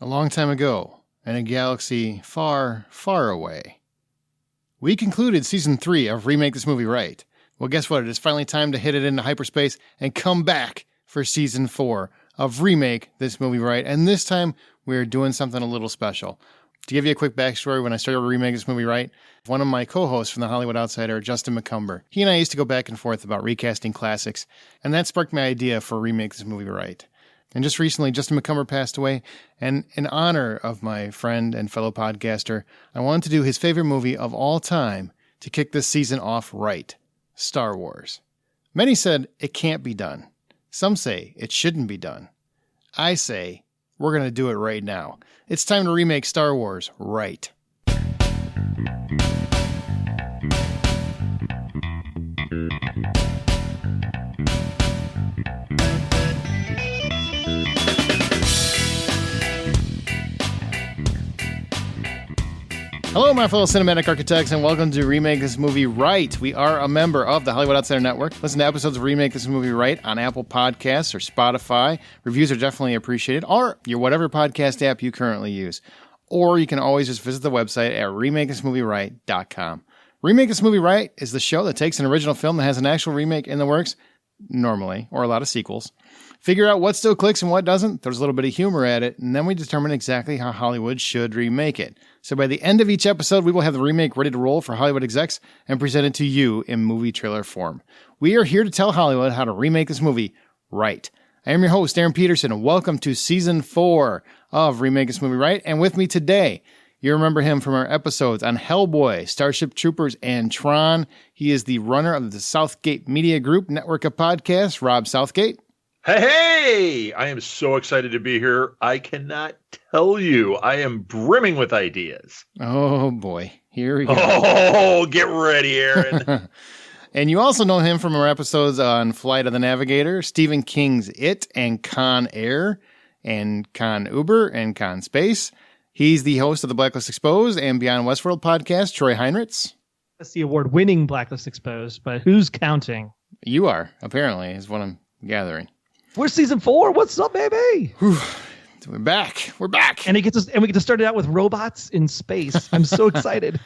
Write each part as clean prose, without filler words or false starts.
A long time ago, in a galaxy far, far away, we concluded Season 3 of Remake This Movie Right. Well, guess what? It is finally time to hit it into hyperspace and come back for Season 4 of Remake This Movie Right. And this time, we're doing something a little special. To give you a quick backstory, when I started Remake This Movie Right, one of my co-hosts from The Hollywood Outsider, Justin McCumber, he and I used to go back and forth about recasting classics, and that sparked my idea for Remake This Movie Right. And just recently, Justin McCumber passed away, and in honor of my friend and fellow podcaster, I wanted to do his favorite movie of all time to kick this season off right, Star Wars. Many said it can't be done. Some say it shouldn't be done. I say we're going to do it right now. It's time to remake Star Wars right. Hello, my fellow cinematic architects, and welcome to Remake This Movie Right. We are a member of the Hollywood Outsider Network. Listen to episodes of Remake This Movie Right on Apple Podcasts or Spotify. Reviews are definitely appreciated, or your whatever podcast app you currently use. Or you can always just visit the website at RemakeThisMovieRight.com. Remake This Movie Right is the show that takes an original film that has an actual remake in the works, normally, or a lot of sequels. Figure out what still clicks and what doesn't, throws a little bit of humor at it, and then we determine exactly how Hollywood should remake it. So by the end of each episode, we will have the remake ready to roll for Hollywood execs and present it to you in movie trailer form. We are here to tell Hollywood how to remake this movie right. I am your host, Aaron Peterson, and welcome to Season 4 of Remake This Movie Right. And with me today, you remember him from our episodes on Hellboy, Starship Troopers, and Tron. He is the runner of the Southgate Media Group network of podcasts, Rob Southgate. Hey! I am so excited to be here. I cannot tell you. I am brimming with ideas. Oh, boy. Here we go. Oh, get ready, Aaron. And you also know him from our episodes on Flight of the Navigator, Stephen King's It, and Con Air, and Con Uber, and Con Space. He's the host of the Blacklist Exposed and Beyond Westworld podcast, Troy Heinritz. That's the award-winning Blacklist Exposed, but who's counting? You are, apparently, is what I'm gathering. We're Season 4. What's up, baby? Whew. We're back. We're back. And we get to start it out with robots in space. I'm so excited.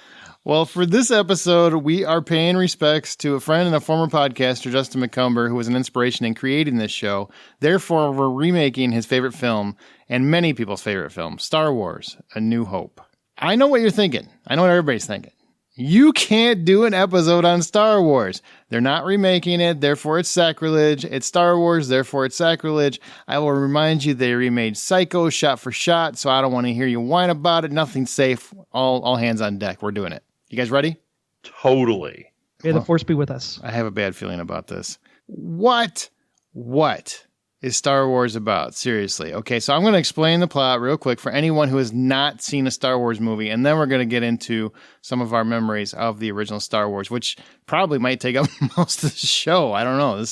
Well, for this episode, we are paying respects to a friend and a former podcaster, Justin McCumber, who was an inspiration in creating this show. Therefore, we're remaking his favorite film, and many people's favorite film, Star Wars: A New Hope. I know what you're thinking. I know what everybody's thinking. You can't do an episode on Star Wars. They're not remaking it, therefore it's sacrilege. It's Star Wars, therefore it's sacrilege. I will remind you they remade Psycho shot for shot, so I don't want to hear you whine about it. Nothing's safe. All hands on deck. We're doing it. You guys ready? Totally. May the Force be with us. I have a bad feeling about this. What is Star Wars about? Seriously. Okay, so I'm going to explain the plot real quick for anyone who has not seen a Star Wars movie, and then we're going to get into some of our memories of the original Star Wars, which probably might take up most of the show. I don't know.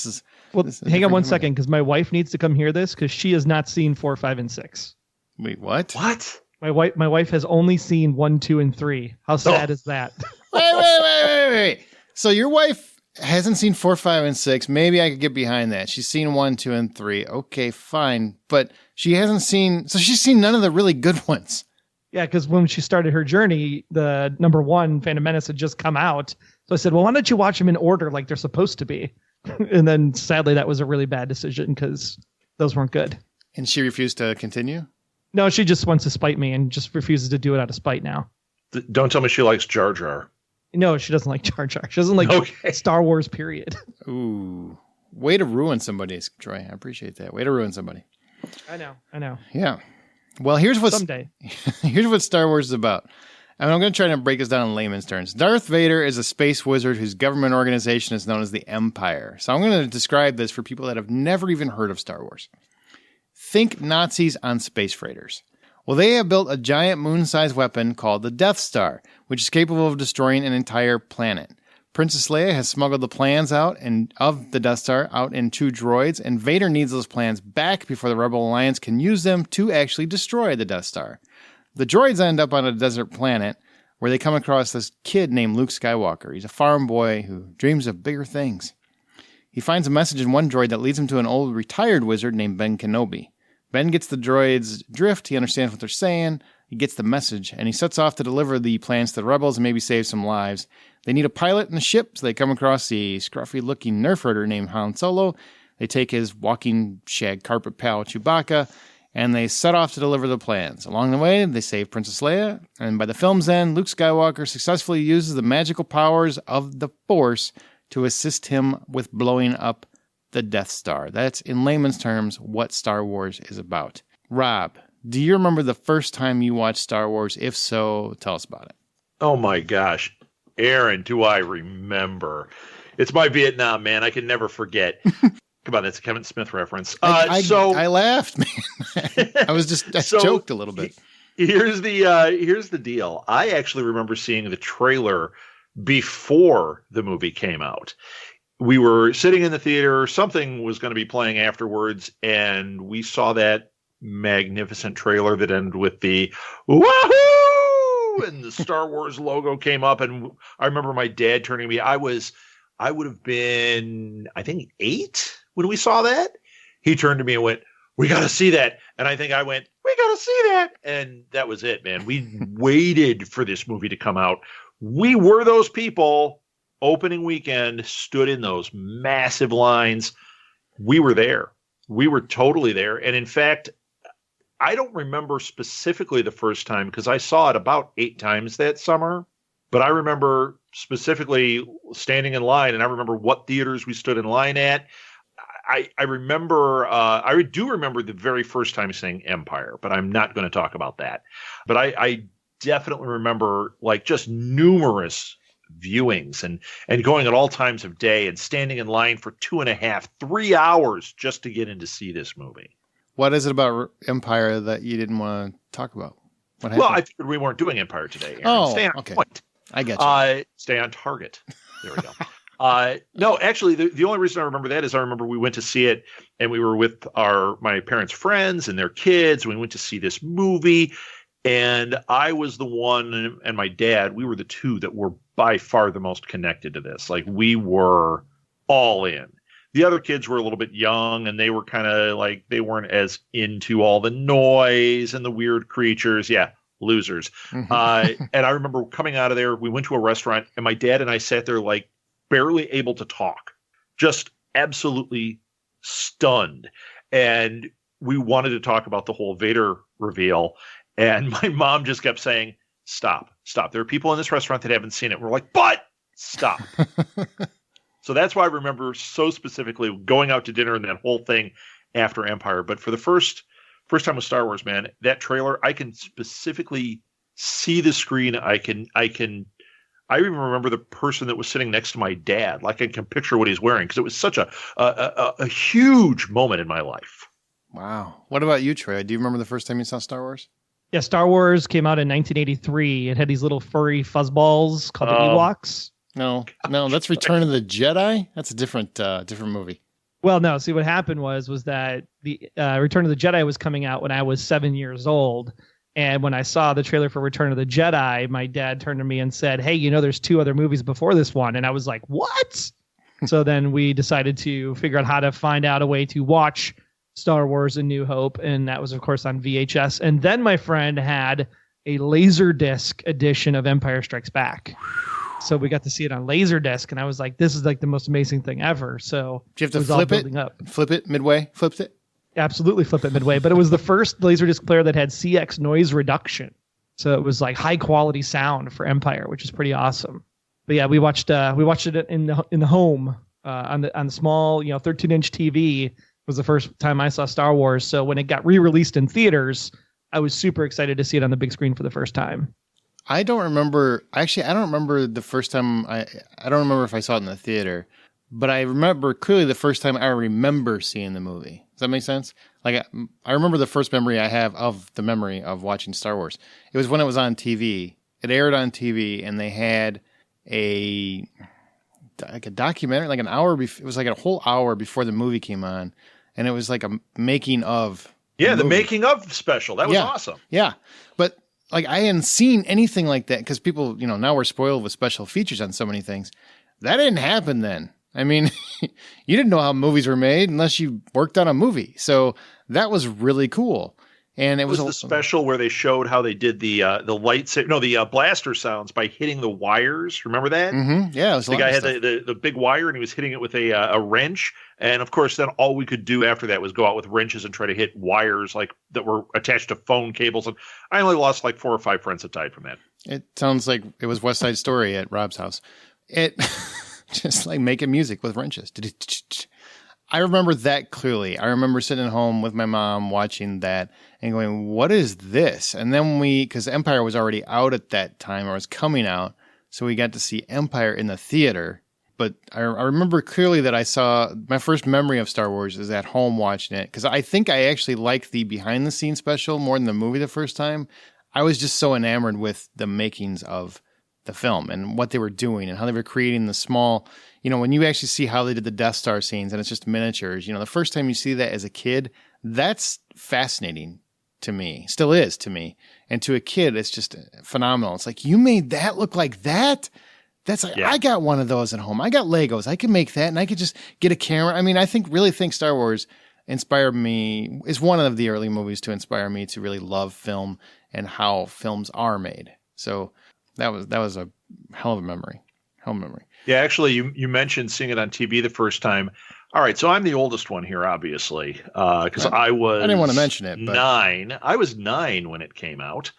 Hang on one second, because my wife needs to come hear this, because she has not seen 4, 5, and 6. Wait, what? What? My wife has only seen 1, 2, and 3. How sad is that? Wait. So your wife hasn't seen 4, 5, and 6. Maybe I could get behind that. She's seen 1, 2, and 3. Okay, fine. But she hasn't seen... So she's seen none of the really good ones. Yeah, because when she started her journey, the number 1, Phantom Menace, had just come out. So I said, well, why don't you watch them in order like they're supposed to be? And then, sadly, that was a really bad decision because those weren't good. And she refused to continue? No, she just wants to spite me and just refuses to do it out of spite now. Don't tell me she likes Jar Jar. No, she doesn't like Jar Jar. She doesn't like Star Wars, period. Ooh. Way to ruin somebody, Troy. I appreciate that. Way to ruin somebody. I know. Yeah. Well, here's what Star Wars is about. I'm going to try to break this down in layman's terms. Darth Vader is a space wizard whose government organization is known as the Empire. So I'm going to describe this for people that have never even heard of Star Wars. Think Nazis on space freighters. Well, they have built a giant moon-sized weapon called the Death Star, which is capable of destroying an entire planet. Princess Leia has smuggled the plans of the Death Star out in 2 droids, and Vader needs those plans back before the Rebel Alliance can use them to actually destroy the Death Star. The droids end up on a desert planet where they come across this kid named Luke Skywalker. He's a farm boy who dreams of bigger things. He finds a message in one droid that leads him to an old retired wizard named Ben Kenobi. Ben gets the droid's drift. He understands what they're saying. He gets the message, and he sets off to deliver the plans to the rebels and maybe save some lives. They need a pilot in the ship, so they come across a scruffy-looking nerf herder named Han Solo. They take his walking shag carpet pal, Chewbacca, and they set off to deliver the plans. Along the way, they save Princess Leia, and by the film's end, Luke Skywalker successfully uses the magical powers of the Force to assist him with blowing up the Death Star. That's, in layman's terms, what Star Wars is about. Rob, do you remember the first time you watched Star Wars? If so, tell us about it. Oh my gosh. Aaron, do I remember? It's my Vietnam, man. I can never forget. Come on, that's a Kevin Smith reference. I laughed, man. I joked a little bit. Here's the deal. I actually remember seeing the trailer before the movie came out. We were sitting in the theater, something was going to be playing afterwards, and we saw that magnificent trailer that ended with the wahoo, and the Star Wars logo came up, and I remember my dad turning to me. I would have been, I think, 8 when we saw that. He turned to me and went, "We got to see that." And I think I went, "We got to see that." And that was it, man. We waited for this movie to come out. We were those people. Opening weekend, stood in those massive lines. We were there. We were totally there. And in fact, I don't remember specifically the first time because I saw it about 8 times that summer. But I remember specifically standing in line, and I remember what theaters we stood in line at. I remember, I do remember the very first time seeing Empire, but I'm not going to talk about that. But I definitely remember like just numerous viewings and going at all times of day and standing in line for 2.5, 3 hours just to get in to see this movie. What is it about Empire that you didn't want to talk about? What happened? Well, I figured we weren't doing Empire today, Aaron. Oh, stay on okay. point. I get you. Stay on target. There we go. No, actually, the only reason I remember that is I remember we went to see it and we were with my parents' friends and their kids. We went to see this movie. And I was the one, and my dad, we were the two that were by far the most connected to this. Like, we were all in. The other kids were a little bit young, and they were kind of like, they weren't as into all the noise and the weird creatures. Yeah, losers. Mm-hmm. And I remember coming out of there, we went to a restaurant, and my dad and I sat there like barely able to talk, just absolutely stunned. And we wanted to talk about the whole Vader reveal. And my mom just kept saying, stop. There are people in this restaurant that haven't seen it. We're like, but stop. So that's why I remember so specifically going out to dinner and that whole thing after Empire. But for the first time with Star Wars, man, that trailer, I can specifically see the screen. I even remember the person that was sitting next to my dad. Like I can picture what he's wearing because it was such a huge moment in my life. Wow. What about you, Troy? Do you remember the first time you saw Star Wars? Yeah, Star Wars came out in 1983. It had these little furry fuzzballs called the Ewoks. No, that's Return of the Jedi. That's a different movie. Well, no. See, what happened was that the Return of the Jedi was coming out when I was 7 years old, and when I saw the trailer for Return of the Jedi, my dad turned to me and said, "Hey, there's 2 other movies before this one," and I was like, "What?" So then we decided to figure out how to find out a way to watch Star Wars: A New Hope, and that was, of course, on VHS. And then my friend had a Laserdisc edition of Empire Strikes Back. So we got to see it on Laserdisc, and I was like, this is like the most amazing thing ever. So do you have to flip it? Flip it midway? Flipped it? Absolutely flip it midway. But it was the first Laserdisc player that had CX noise reduction. So it was like high quality sound for Empire, which is pretty awesome. But yeah, we watched it in the home on the small 13-inch TV. Was the first time I saw Star Wars. So when it got re-released in theaters, I was super excited to see it on the big screen for the first time. I don't remember the first time. I don't remember if I saw it in the theater, but I remember clearly the first time I remember seeing the movie. Does that make sense? Like I remember the first memory I have of the memory of watching Star Wars. It was when it was on TV. It aired on TV, and they had a documentary, like an hour. It was like a whole hour before the movie came on. And it was like a making of. Yeah, the making of special. That was awesome. Yeah. But like I hadn't seen anything like that because people, now we're spoiled with special features on so many things. That didn't happen then. I mean, you didn't know how movies were made unless you worked on a movie. So that was really cool. And it was the special where they showed how they did the blaster sounds by hitting the wires. Remember that? Mm-hmm. Yeah, it was the guy had the big wire and he was hitting it with a wrench. And of course, then all we could do after that was go out with wrenches and try to hit wires like that were attached to phone cables. And I only lost like 4 or 5 friends that died from that. It sounds like it was West Side Story at Rob's house. It just like making music with wrenches. I remember that clearly. I remember sitting at home with my mom watching that and going, what is this? And then because Empire was already out at that time or was coming out, so we got to see Empire in the theater. But I remember clearly that I saw my first memory of Star Wars is at home watching it because I think I actually liked the behind the scenes special more than the movie the first time. I was just so enamored with the makings of the film and what they were doing and how they were creating the small, when you actually see how they did the Death Star scenes and it's just miniatures, the first time you see that as a kid, that's fascinating to me, still is to me. And to a kid, it's just phenomenal. It's like, you made that look like that? That's like, yeah. I got one of those at home. I got Legos. I can make that and I could just get a camera. I mean, I really think Star Wars inspired me, is one of the early movies to inspire me to really love film and how films are made. So that was a hell of a memory. Yeah, actually, you mentioned seeing it on TV the first time. All right, so I'm the oldest one here, obviously, because I didn't want to mention it, but 9. I was 9 when it came out.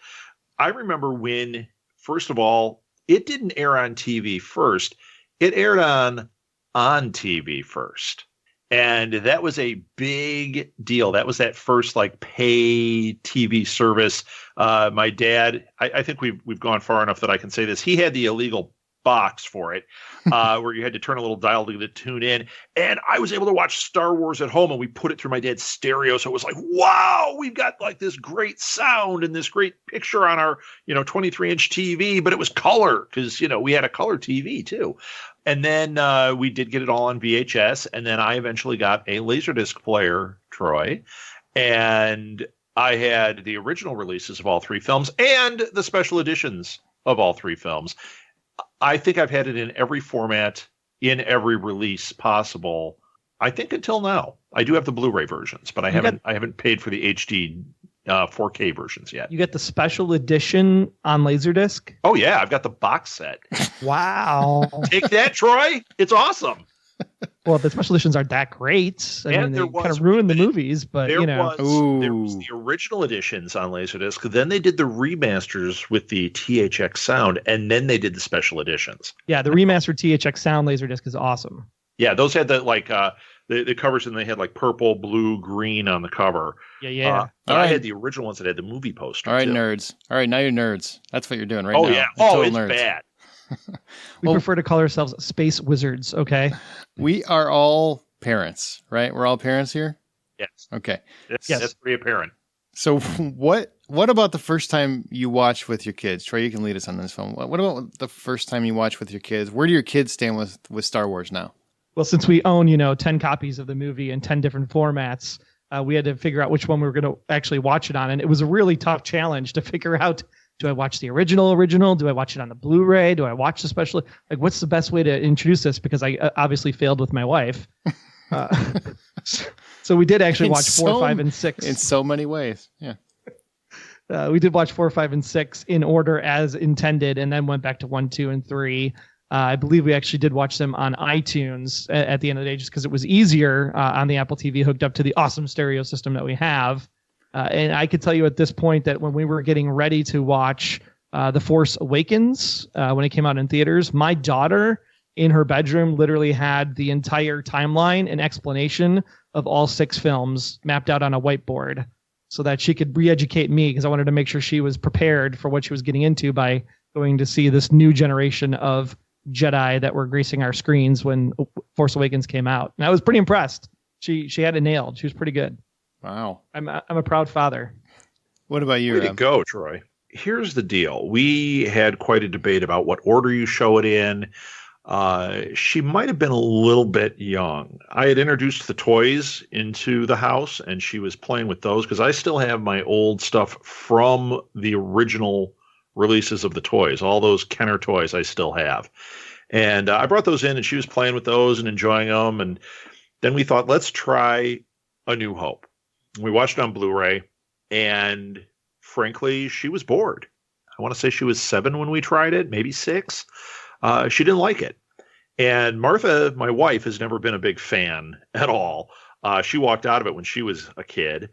I remember when, first of all, it didn't air on TV first. It aired on TV first. And that was a big deal. That was that first pay TV service. My dad, I think we've gone far enough that I can say this. He had the illegal box for it, where you had to turn a little dial to tune in. And I was able to watch Star Wars at home, and we put it through my dad's stereo. So it was like, wow, we've got this great sound and this great picture on our 23-inch TV. But it was color because we had a color TV too. And then we did get it all on VHS. And then I eventually got a Laserdisc player, Troy. And I had the original releases of all 3 films and the special editions of all 3 films. I think I've had it in every format, in every release possible, I think until now. I do have the Blu-ray versions, but I haven't paid for the HD 4K versions yet. You get the special edition on Laserdisc? Oh, yeah. I've got the box set. Wow. Take that, Troy. It's awesome. Well, the special editions aren't that great. I mean, they kind of ruined the movies, but there was the original editions on Laserdisc. Then they did the remasters with the THX sound, and then they did the special editions. Yeah, the remastered THX sound Laserdisc is awesome. Yeah, those had the covers, and they had purple, blue, green on the cover. Yeah. I had the original ones that had the movie poster. All right, too. nerds. All right, now you're nerds. That's what you're doing right now. Oh Yeah. It's nerds. Bad. We prefer to call ourselves space wizards, okay? We are all parents, right? We're all parents here? Yes. Okay. Yes. That's pretty apparent. So what about the first time you watched with your kids? Troy, you can lead us on this film. What about the first time you watched with your kids? Where do your kids stand with Star Wars now? Well, since we own, 10 copies of the movie in 10 different formats, we had to figure out which one we were going to actually watch it on. And it was a really tough challenge to figure out, do I watch the original? Do I watch it on the Blu-ray? Do I watch the special? What's the best way to introduce this? Because I obviously failed with my wife. So we did actually watch 4, 5, and 6. In so many ways, yeah. We did watch 4, 5, and 6 in order as intended, and then went back to 1, 2, and 3. I believe we actually did watch them on iTunes at the end of the day, just because it was easier on the Apple TV hooked up to the awesome stereo system that we have. And I could tell you at this point that when we were getting ready to watch The Force Awakens, when it came out in theaters, my daughter in her bedroom literally had the entire timeline and explanation of all 6 films mapped out on a whiteboard so that she could re-educate me, because I wanted to make sure she was prepared for what she was getting into by going to see this new generation of Jedi that were gracing our screens when Force Awakens came out. And I was pretty impressed. She had it nailed. She was pretty good. Wow. I'm a proud father. What about you? Way to go, Troy. Here's the deal. We had quite a debate about what order you show it in. She might have been a little bit young. I had introduced the toys into the house, and she was playing with those because I still have my old stuff from the original releases of the toys. All those Kenner toys I still have. And I brought those in, and she was playing with those and enjoying them. And then we thought, let's try A New Hope. We watched it on Blu-ray, and frankly, she was bored. I want to say she was 7 when we tried it, maybe 6. She didn't like it. And Martha, my wife, has never been a big fan at all. She walked out of it when she was a kid.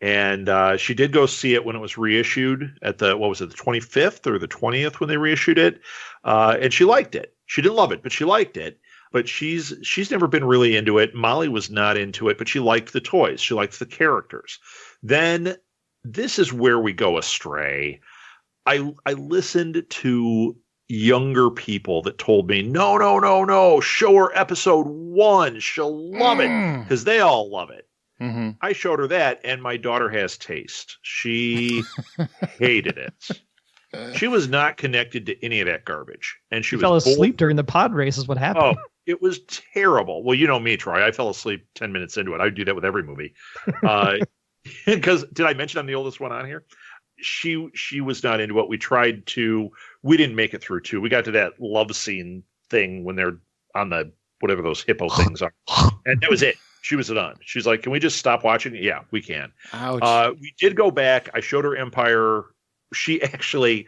And she did go see it when it was reissued at the 25th or the 20th when they reissued it. And she liked it. She didn't love it, but she liked it. But she's never been really into it. Molly was not into it, but she liked the toys. She liked the characters. Then this is where we go astray. I listened to younger people that told me, no, show her episode 1. She'll love it, because they all love it. Mm-hmm. I showed her that, and my daughter has taste. She hated it. She was not connected to any of that garbage. And she fell asleep during the pod race is what happened. Oh, it was terrible. Well, you know me, Troy. I fell asleep 10 minutes into it. I do that with every movie. Because did I mention I'm the oldest one on here? She was not into it. We didn't make it through 2. We got to that love scene thing when they're on the whatever those hippo things are. And that was it. She was done. She's like, can we just stop watching? Yeah, we can. Ouch. We did go back. I showed her Empire. She actually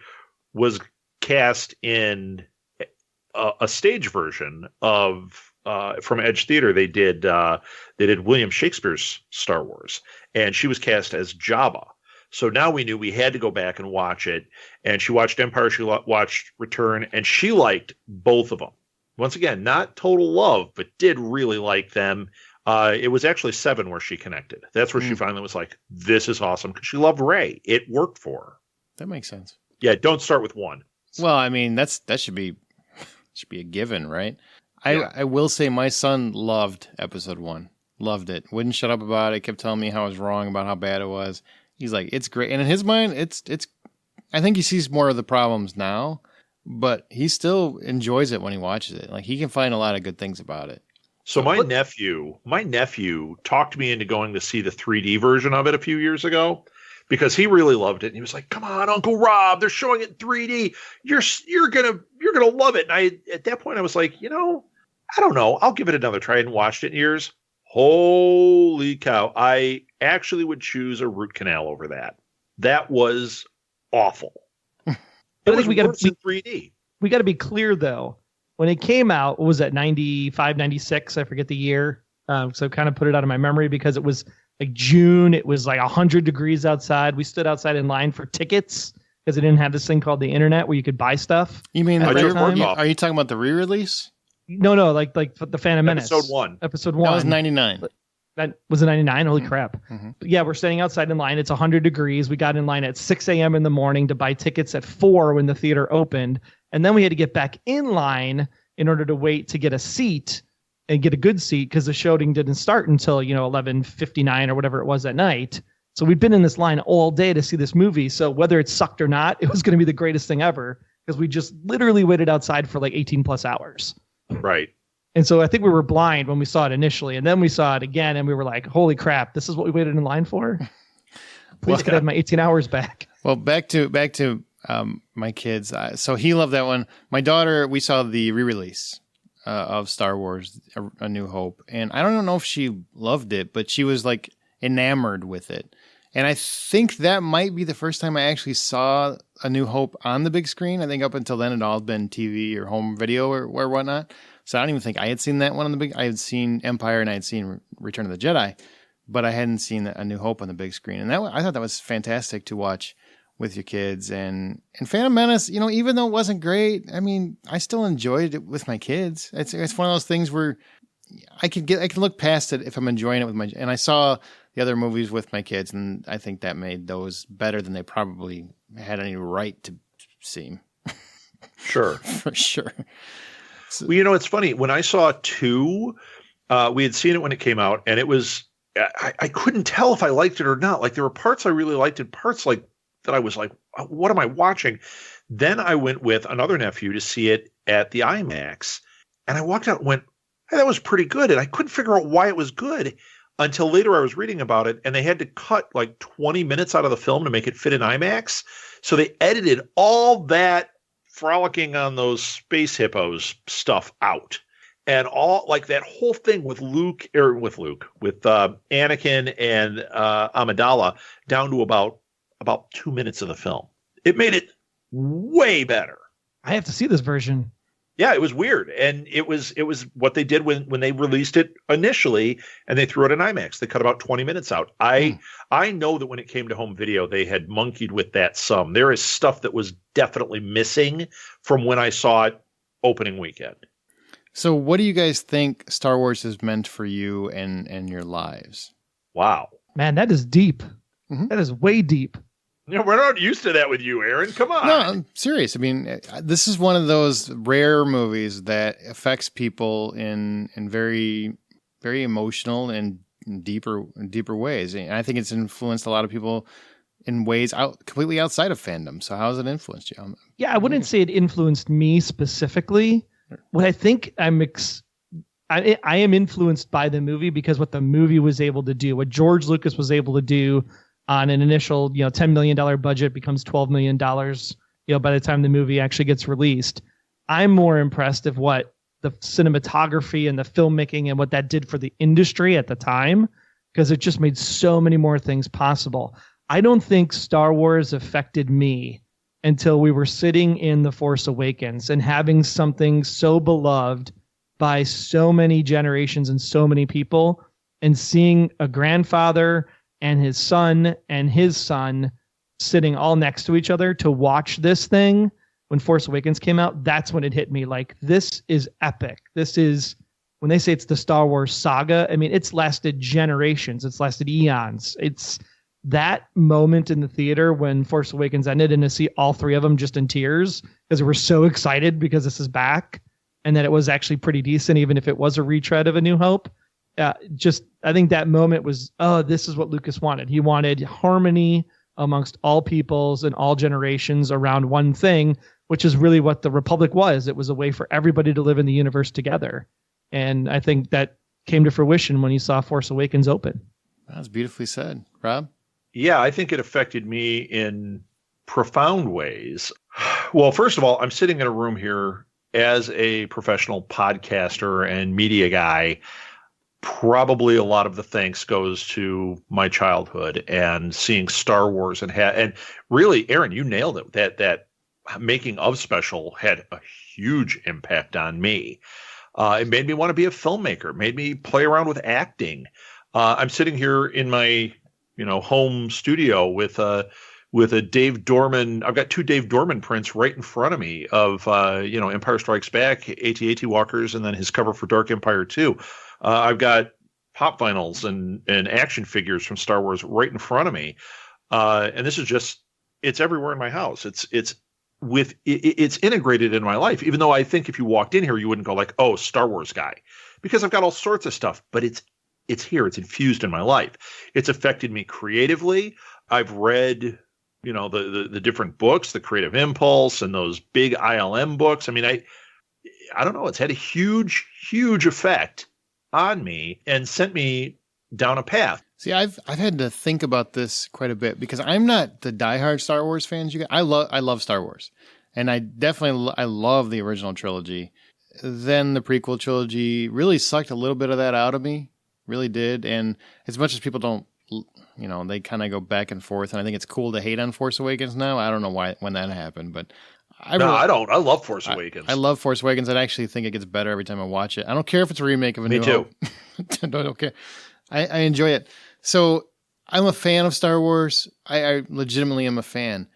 was cast in a stage version of from Edge Theater. They did William Shakespeare's Star Wars, and she was cast as Jabba. So now we knew we had to go back and watch it. And she watched Empire. She watched Return, and she liked both of them. Once again, not total love, but did really like them. It was actually 7 where she connected. That's where she finally was like, this is awesome, because she loved Rey. It worked for her. That makes sense. Yeah, don't start with 1. Well, I mean, that should be a given, right? Yeah. I will say my son loved episode 1. Loved it. Wouldn't shut up about it. Kept telling me how I was wrong about how bad it was. He's like, it's great. And in his mind, it's I think he sees more of the problems now, but he still enjoys it when he watches it. Like, he can find a lot of good things about it. So my nephew talked me into going to see the 3D version of it a few years ago, because he really loved it. And he was like, "Come on, Uncle Rob, they're showing it in 3D. You're gonna love it." And at that point I was like, I don't know. I'll give it another try. I hadn't watched it in years. Holy cow! I actually would choose a root canal over that. That was awful. But I think we got to in 3D. We got to be clear though. When it came out, what was that, 95, 96? I forget the year. So kind of put it out of my memory, because it was like June. It was like 100 degrees outside. We stood outside in line for tickets because they didn't have this thing called the internet where you could buy stuff. You mean are you talking about the re-release? No, like the Phantom Menace. Episode 1. That was 99. That was a 99. Holy crap. Mm-hmm. But yeah, we're standing outside in line. It's 100 degrees. We got in line at 6 a.m. in the morning to buy tickets at 4 when the theater opened. And then we had to get back in line in order to wait to get a seat and get a good seat, because the showing didn't start until, 11:59 or whatever it was at night. So we'd been in this line all day to see this movie. So whether it sucked or not, it was going to be the greatest thing ever, because we just literally waited outside for like 18 plus hours. Right. And so I think we were blind when we saw it initially, and then we saw it again and we were like, holy crap, this is what we waited in line for? Please could I have my 18 hours back. Well, back to my kids. So he loved that one. My daughter, we saw the re-release of Star Wars, A New Hope. And I don't know if she loved it, but she was like enamored with it. And I think that might be the first time I actually saw A New Hope on the big screen. I think up until then it had all been TV or home video or whatnot. So I don't even think I had seen that one on the big. I had seen Empire and I had seen Return of the Jedi, but I hadn't seen A New Hope on the big screen. And I thought that was fantastic to watch with your kids. And Phantom Menace, even though it wasn't great, I mean, I still enjoyed it with my kids. It's one of those things where I can look past it if I'm enjoying it with my. And I saw the other movies with my kids, and I think that made those better than they probably had any right to seem. Sure, for sure. So, well, it's funny. When I saw 2, we had seen it when it came out, and it was I couldn't tell if I liked it or not. Like, there were parts I really liked and parts like that I was like, what am I watching? Then I went with another nephew to see it at the IMAX, and I walked out and went, hey, that was pretty good. And I couldn't figure out why it was good until later I was reading about it, and they had to cut like 20 minutes out of the film to make it fit in IMAX. So they edited all that frolicking on those space hippos stuff out. And all like that whole thing with Anakin and Amidala down to about 2 minutes of the film. It made it way better. I have to see this version. Yeah, it was weird. And it was what they did when they released it initially, and they threw it in IMAX. They cut about 20 minutes out. I know that when it came to home video, they had monkeyed with that some. There is stuff that was definitely missing from when I saw it opening weekend. So what do you guys think Star Wars has meant for you and your lives? Wow. Man, that is deep. Mm-hmm. That is way deep. Yeah, we're not used to that with you, Aaron. Come on. No, I'm serious. I mean, this is one of those rare movies that affects people in very, very emotional and deeper ways. And I think it's influenced a lot of people in ways completely outside of fandom. So how has it influenced you? Yeah, I wouldn't say it influenced me specifically. What I think I am influenced by the movie because what the movie was able to do, what George Lucas was able to do on an initial, $10 million budget becomes $12 million, by the time the movie actually gets released. I'm more impressed of what the cinematography and the filmmaking and what that did for the industry at the time, because it just made so many more things possible. I don't think Star Wars affected me until we were sitting in The Force Awakens and having something so beloved by so many generations and so many people, and seeing a grandfather and his son sitting all next to each other to watch this thing when Force Awakens came out. That's when it hit me. Like, this is epic. This is, when they say it's the Star Wars saga, I mean, it's lasted generations. It's lasted eons. It's that moment in the theater when Force Awakens ended and to see all three of them just in tears because we're so excited because this is back and that it was actually pretty decent, even if it was a retread of A New Hope. I think that moment was, this is what Lucas wanted. He wanted harmony amongst all peoples and all generations around one thing, which is really what the Republic was. It was a way for everybody to live in the universe together. And I think that came to fruition when you saw Force Awakens open. That's beautifully said. Rob? Yeah, I think it affected me in profound ways. Well, first of all, I'm sitting in a room here as a professional podcaster and media guy. Probably a lot of the thanks goes to my childhood and seeing Star Wars and really, Aaron, you nailed it. That making of special had a huge impact on me. It made me want to be a filmmaker. It made me play around with acting. I'm sitting here in my home studio with a Dave Dorman. I've got two Dave Dorman prints right in front of me of Empire Strikes Back, AT-AT Walkers, and then his cover for Dark Empire 2. I've got pop vinyls and action figures from Star Wars right in front of me. And this is just, it's everywhere in my house. It's integrated in my life, even though I think if you walked in here, you wouldn't go like, oh, Star Wars guy, because I've got all sorts of stuff, but it's here. It's infused in my life. It's affected me creatively. I've read, the different books, the Creative Impulse and those big ILM books. I mean, I don't know. It's had a huge, huge effect on me and sent me down a path. See, I've had to think about this quite a bit because I'm not the diehard Star Wars fan. I love Star Wars, and I love the original trilogy. Then the prequel trilogy really sucked a little bit of that out of me. Really did. And as much as people don't, they kind of go back and forth, and I think it's cool to hate on Force Awakens now. I don't know when that happened, but I don't. I love Force Awakens. I love Force Awakens. I actually think it gets better every time I watch it. I don't care if it's a remake of A New Hope. Me too. I don't care. I enjoy it. So I'm a fan of Star Wars. I legitimately am a fan.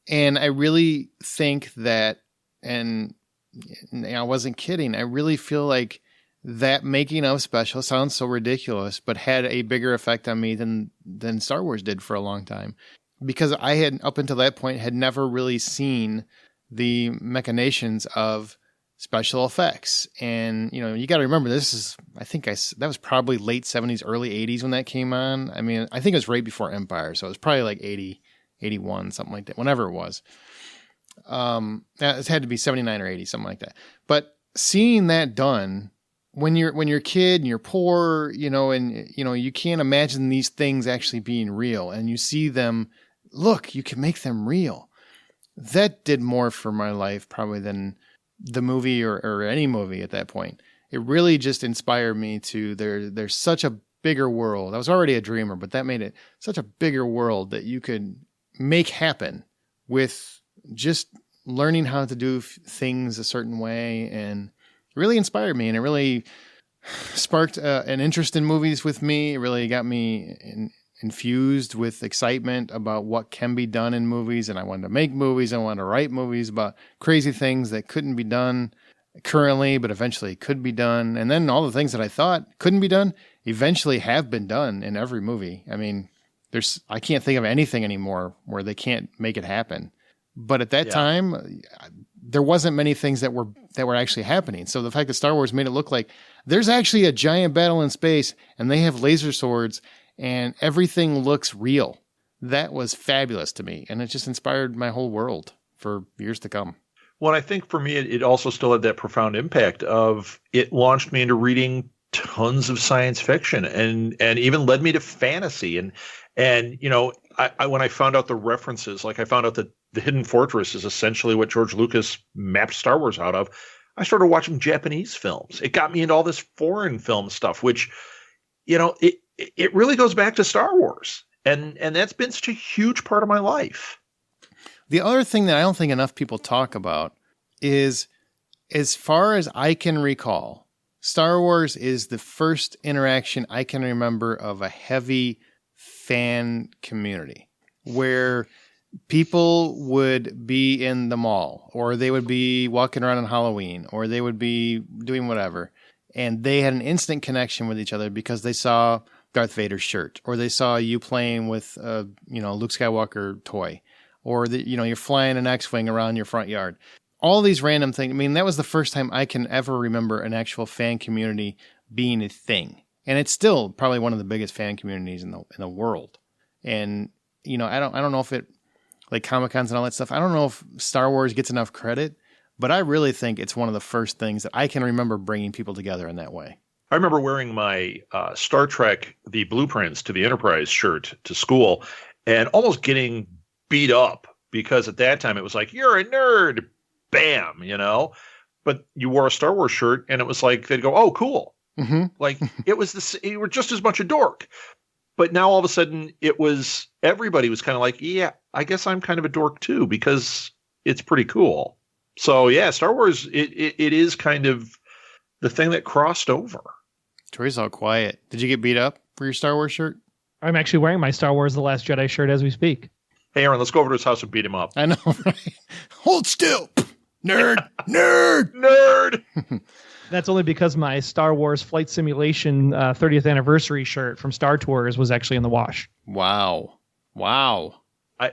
And I really think that, and I wasn't kidding, I really feel like that making of special sounds so ridiculous, but had a bigger effect on me than Star Wars did for a long time. Because I had, up until that point, had never really seen the machinations of special effects. And, you got to remember, that was probably late 70s, early 80s when that came on. I mean, I think it was right before Empire. So it was probably like 80, 81, something like that, whenever it was. It had to be 79 or 80, something like that. But seeing that done, when you're a kid and you're poor, and, you can't imagine these things actually being real, and you see them, look, you can make them real. that did more for my life probably than the movie or any movie at that point. It really just inspired me to, there's such a bigger world. I was already a dreamer, but that made it such a bigger world that you could make happen with just learning how to do things a certain way, and it really inspired me, and it really sparked an interest in movies with me. It really got me infused with excitement about what can be done in movies, and I wanted to make movies. I wanted to write movies about crazy things that couldn't be done currently, but eventually could be done. And then all the things that I thought couldn't be done eventually have been done in every movie. I mean, I can't think of anything anymore where they can't make it happen. But at that time, there wasn't many things that were actually happening. So the fact that Star Wars made it look like there's actually a giant battle in space and they have laser swords and everything looks real, that was fabulous to me. And it just inspired my whole world for years to come. Well, I think for me, it also still had that profound impact of it launched me into reading tons of science fiction and even led me to fantasy. And you know, I when I found out the references, like I found out that the Hidden Fortress is essentially what George Lucas mapped Star Wars out of, I started watching Japanese films. It got me into all this foreign film stuff, which, you know, it really goes back to Star Wars. And that's been such a huge part of my life. The other thing that I don't think enough people talk about is, as far as I can recall, Star Wars is the first interaction I can remember of a heavy fan community where people would be in the mall, or they would be walking around on Halloween, or they would be doing whatever, and they had an instant connection with each other because they saw Darth Vader's shirt, or they saw you playing with a Luke Skywalker toy, or you're flying an X-Wing around your front yard. All these random things. I mean, that was the first time I can ever remember an actual fan community being a thing. And it's still probably one of the biggest fan communities in the world. And, I don't know if it, like Comic-Cons and all that stuff, I don't know if Star Wars gets enough credit, but I really think it's one of the first things that I can remember bringing people together in that way. I remember wearing my Star Trek, the Blueprints to the Enterprise shirt to school and almost getting beat up because at that time it was like, you're a nerd, bam, but you wore a Star Wars shirt and it was like, they'd go, oh, cool. Mm-hmm. Like it was you were just as much a dork. But now all of a sudden everybody was kind of like, yeah, I guess I'm kind of a dork too, because it's pretty cool. So yeah, Star Wars, it is kind of the thing that crossed over. Troy's all quiet. Did you get beat up for your Star Wars shirt? I'm actually wearing my Star Wars The Last Jedi shirt as we speak. Hey, Aaron, let's go over to his house and beat him up. I know, right? Hold still, nerd, nerd, nerd. That's only because my Star Wars Flight Simulation 30th anniversary shirt from Star Tours was actually in the wash. Wow.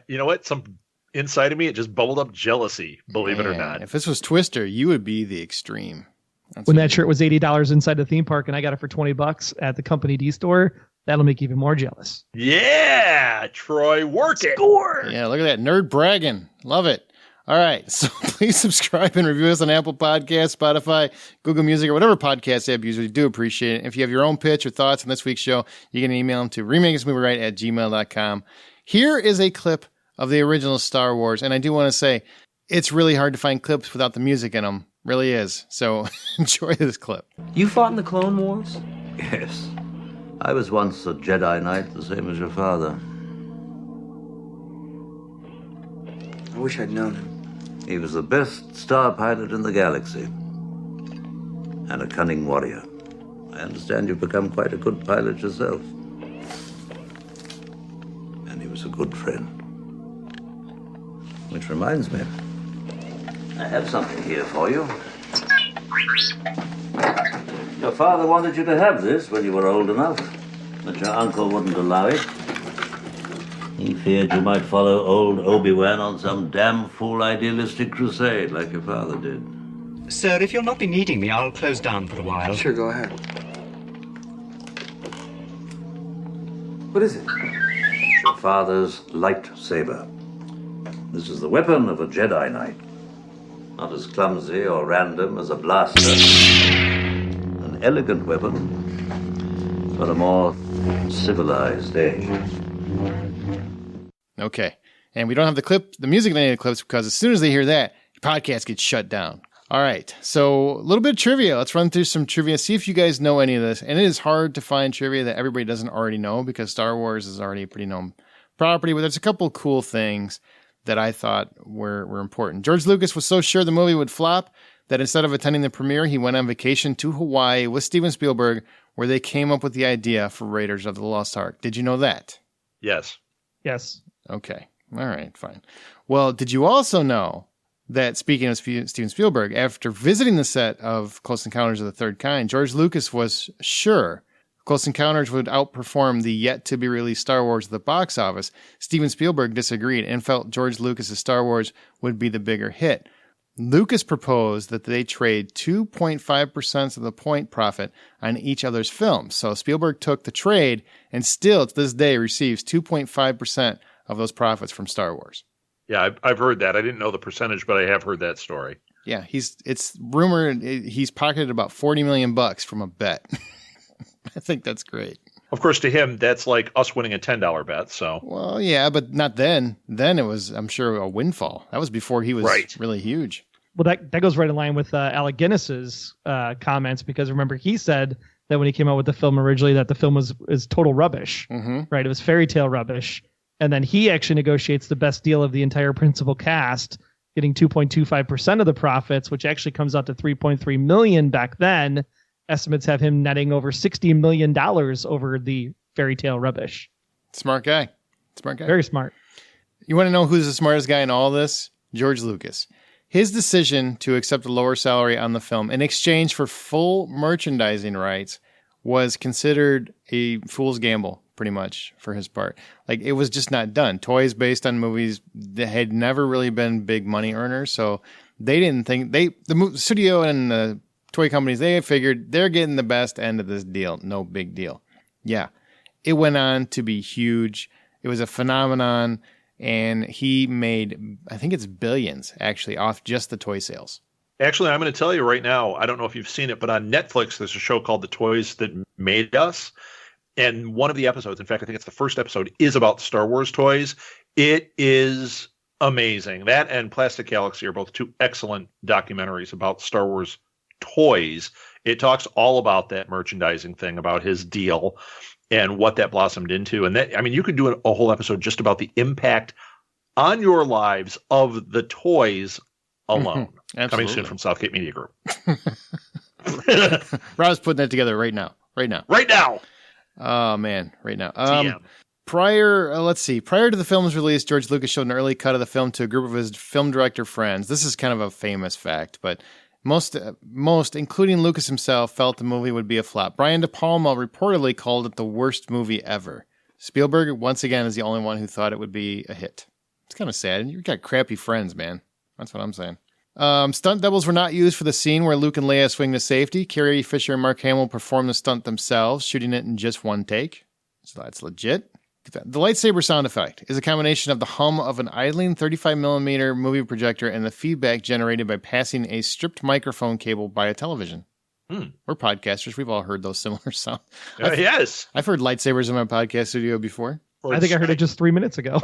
You know what? Some inside of me, it just bubbled up jealousy, believe it or not. If this was Twister, you would be the extreme. When that shirt was $80 inside the theme park and I got it for $20 at the Company D store, that'll make you even more jealous. Yeah, Troy, work it. Score! Yeah, look at that. Nerd bragging. Love it. All right, so please subscribe and review us on Apple Podcasts, Spotify, Google Music, or whatever podcast app you use. We do appreciate it. If you have your own pitch or thoughts on this week's show, you can email them to remakeismovieright@gmail.com. Here is a clip of the original Star Wars, and I do want to say it's really hard to find clips without the music in them. Really is. So enjoy this clip. You fought in the Clone Wars? Yes. I was once a Jedi Knight, the same as your father. I wish I'd known him. He was the best star pilot in the galaxy. And a cunning warrior. I understand you've become quite a good pilot yourself. And he was a good friend. Which reminds me, I have something here for you. Your father wanted you to have this when you were old enough, but your uncle wouldn't allow it. He feared you might follow old Obi-Wan on some damn fool idealistic crusade like your father did. Sir, if you'll not be needing me, I'll close down for a while. Sure, go ahead. What is it? Your father's lightsaber. This is the weapon of a Jedi Knight. Not as clumsy or random as a blaster. An elegant weapon for a more civilized age. Okay. And we don't have the music in any of the clips because as soon as they hear that, your podcast gets shut down. All right, so a little bit of trivia. Let's run through some trivia, see if you guys know any of this. And it is hard to find trivia that everybody doesn't already know because Star Wars is already a pretty known property, but there's a couple cool things that I thought were important. George Lucas was so sure the movie would flop that instead of attending the premiere, he went on vacation to Hawaii with Steven Spielberg, where they came up with the idea for Raiders of the Lost Ark. Did you know that? Yes. Yes. Okay. All right, fine. Well, did you also know that, speaking of Steven Spielberg, after visiting the set of Close Encounters of the Third Kind, George Lucas was sure Close Encounters would outperform the yet-to-be-released Star Wars at the box office? Steven Spielberg disagreed and felt George Lucas's Star Wars would be the bigger hit. Lucas proposed that they trade 2.5% of the point profit on each other's films. So Spielberg took the trade and still, to this day, receives 2.5% of those profits from Star Wars. Yeah, I've heard that. I didn't know the percentage, but I have heard that story. Yeah, it's rumored he's pocketed about $40 million from a bet. I think that's great. Of course, to him, that's like us winning a $10 bet. So, well, yeah, but not then. Then it was, I'm sure, a windfall. That was before he was really huge. Well, that goes right in line with Alec Guinness's comments, because remember he said that when he came out with the film originally that the film is total rubbish, right? It was fairy tale rubbish. And then he actually negotiates the best deal of the entire principal cast, getting 2.25% of the profits, which actually comes out to $3.3 million back then. Estimates have him netting over $60 million over the fairy tale rubbish. Smart guy. Smart guy. Very smart. You want to know who's the smartest guy in all this? George Lucas. His decision to accept a lower salary on the film in exchange for full merchandising rights was considered a fool's gamble, pretty much, for his part. Like, it was just not done. Toys based on movies that had never really been big money earners, so they didn't think... the studio and the toy companies, they figured they're getting the best end of this deal. No big deal. Yeah. It went on to be huge. It was a phenomenon, and he made, I think it's billions, actually, off just the toy sales. Actually, I'm going to tell you right now, I don't know if you've seen it, but on Netflix, there's a show called The Toys That Made Us. And one of the episodes, in fact, I think it's the first episode, is about Star Wars toys. It is amazing. That and Plastic Galaxy are both two excellent documentaries about Star Wars toys. It talks all about that merchandising thing, about his deal and what that blossomed into. And that, I mean, you could do a whole episode just about the impact on your lives of the toys alone. Coming soon from Southgate Media Group. Rob's putting that together right now. Oh, man, right now. Prior to the film's release, George Lucas showed an early cut of the film to a group of his film director friends. This is kind of a famous fact, but most, including Lucas himself, felt the movie would be a flop. Brian De Palma reportedly called it the worst movie ever. Spielberg, once again, is the only one who thought it would be a hit. It's kind of sad. You've got crappy friends, man. That's what I'm saying. Stunt doubles were not used for the scene where Luke and Leia swing to safety. Carrie Fisher and Mark Hamill performed the stunt themselves, shooting it in just one take. So that's legit. The lightsaber sound effect is a combination of the hum of an idling 35mm movie projector and the feedback generated by passing a stripped microphone cable by a television. We're podcasters. We've all heard those similar sounds. Yes. I've heard lightsabers in my podcast studio before. I think I heard it just 3 minutes ago.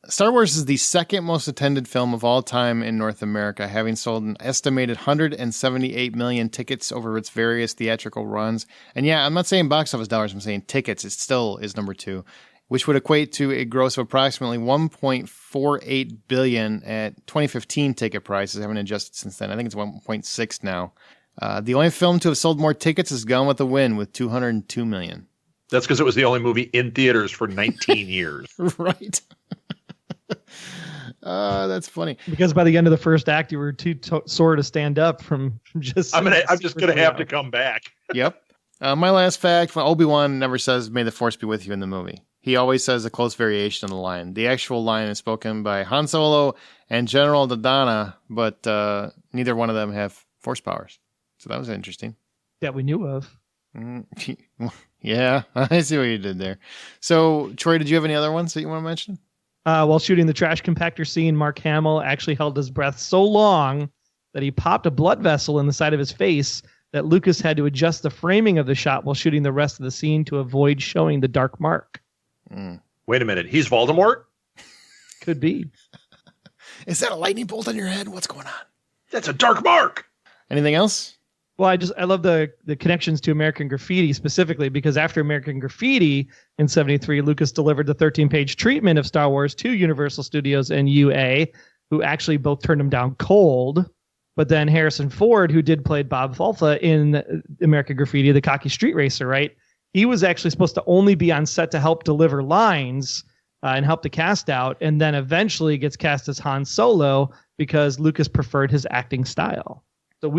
Star Wars is the second most attended film of all time in North America, having sold an estimated 178 million tickets over its various theatrical runs. And yeah, I'm not saying box office dollars, I'm saying tickets. It still is number 2, which would equate to a gross of approximately $1.48 billion at 2015 ticket prices. I haven't adjusted since then. I think it's 1.6 now. The only film to have sold more tickets is Gone with the Wind with 202 million. That's because it was the only movie in theaters for 19 years. Right. That's funny. Because by the end of the first act, you were too sore to stand up from just... I'm just going to have to come back. Yep. My last fact, Obi-Wan never says, "May the Force be with you" in the movie. He always says a close variation of the line. The actual line is spoken by Han Solo and General Dodonna, but neither one of them have Force powers. So that was interesting. That we knew of. Yeah, I see what you did there. So, Troy, did you have any other ones that you want to mention? While shooting the trash compactor scene, Mark Hamill actually held his breath so long that he popped a blood vessel in the side of his face that Lucas had to adjust the framing of the shot while shooting the rest of the scene to avoid showing the dark mark. When Wait a minute. He's Voldemort? Could be. Is that a lightning bolt on your head? What's going on? That's a dark mark. Anything else? Well, I love the connections to American Graffiti specifically because after American Graffiti in 73, Lucas delivered the 13-page treatment of Star Wars to Universal Studios and UA, who actually both turned him down cold. But then Harrison Ford, who did play Bob Falfa in American Graffiti, the cocky street racer, right? He was actually supposed to only be on set to help deliver lines and help the cast out, and then eventually gets cast as Han Solo because Lucas preferred his acting style. So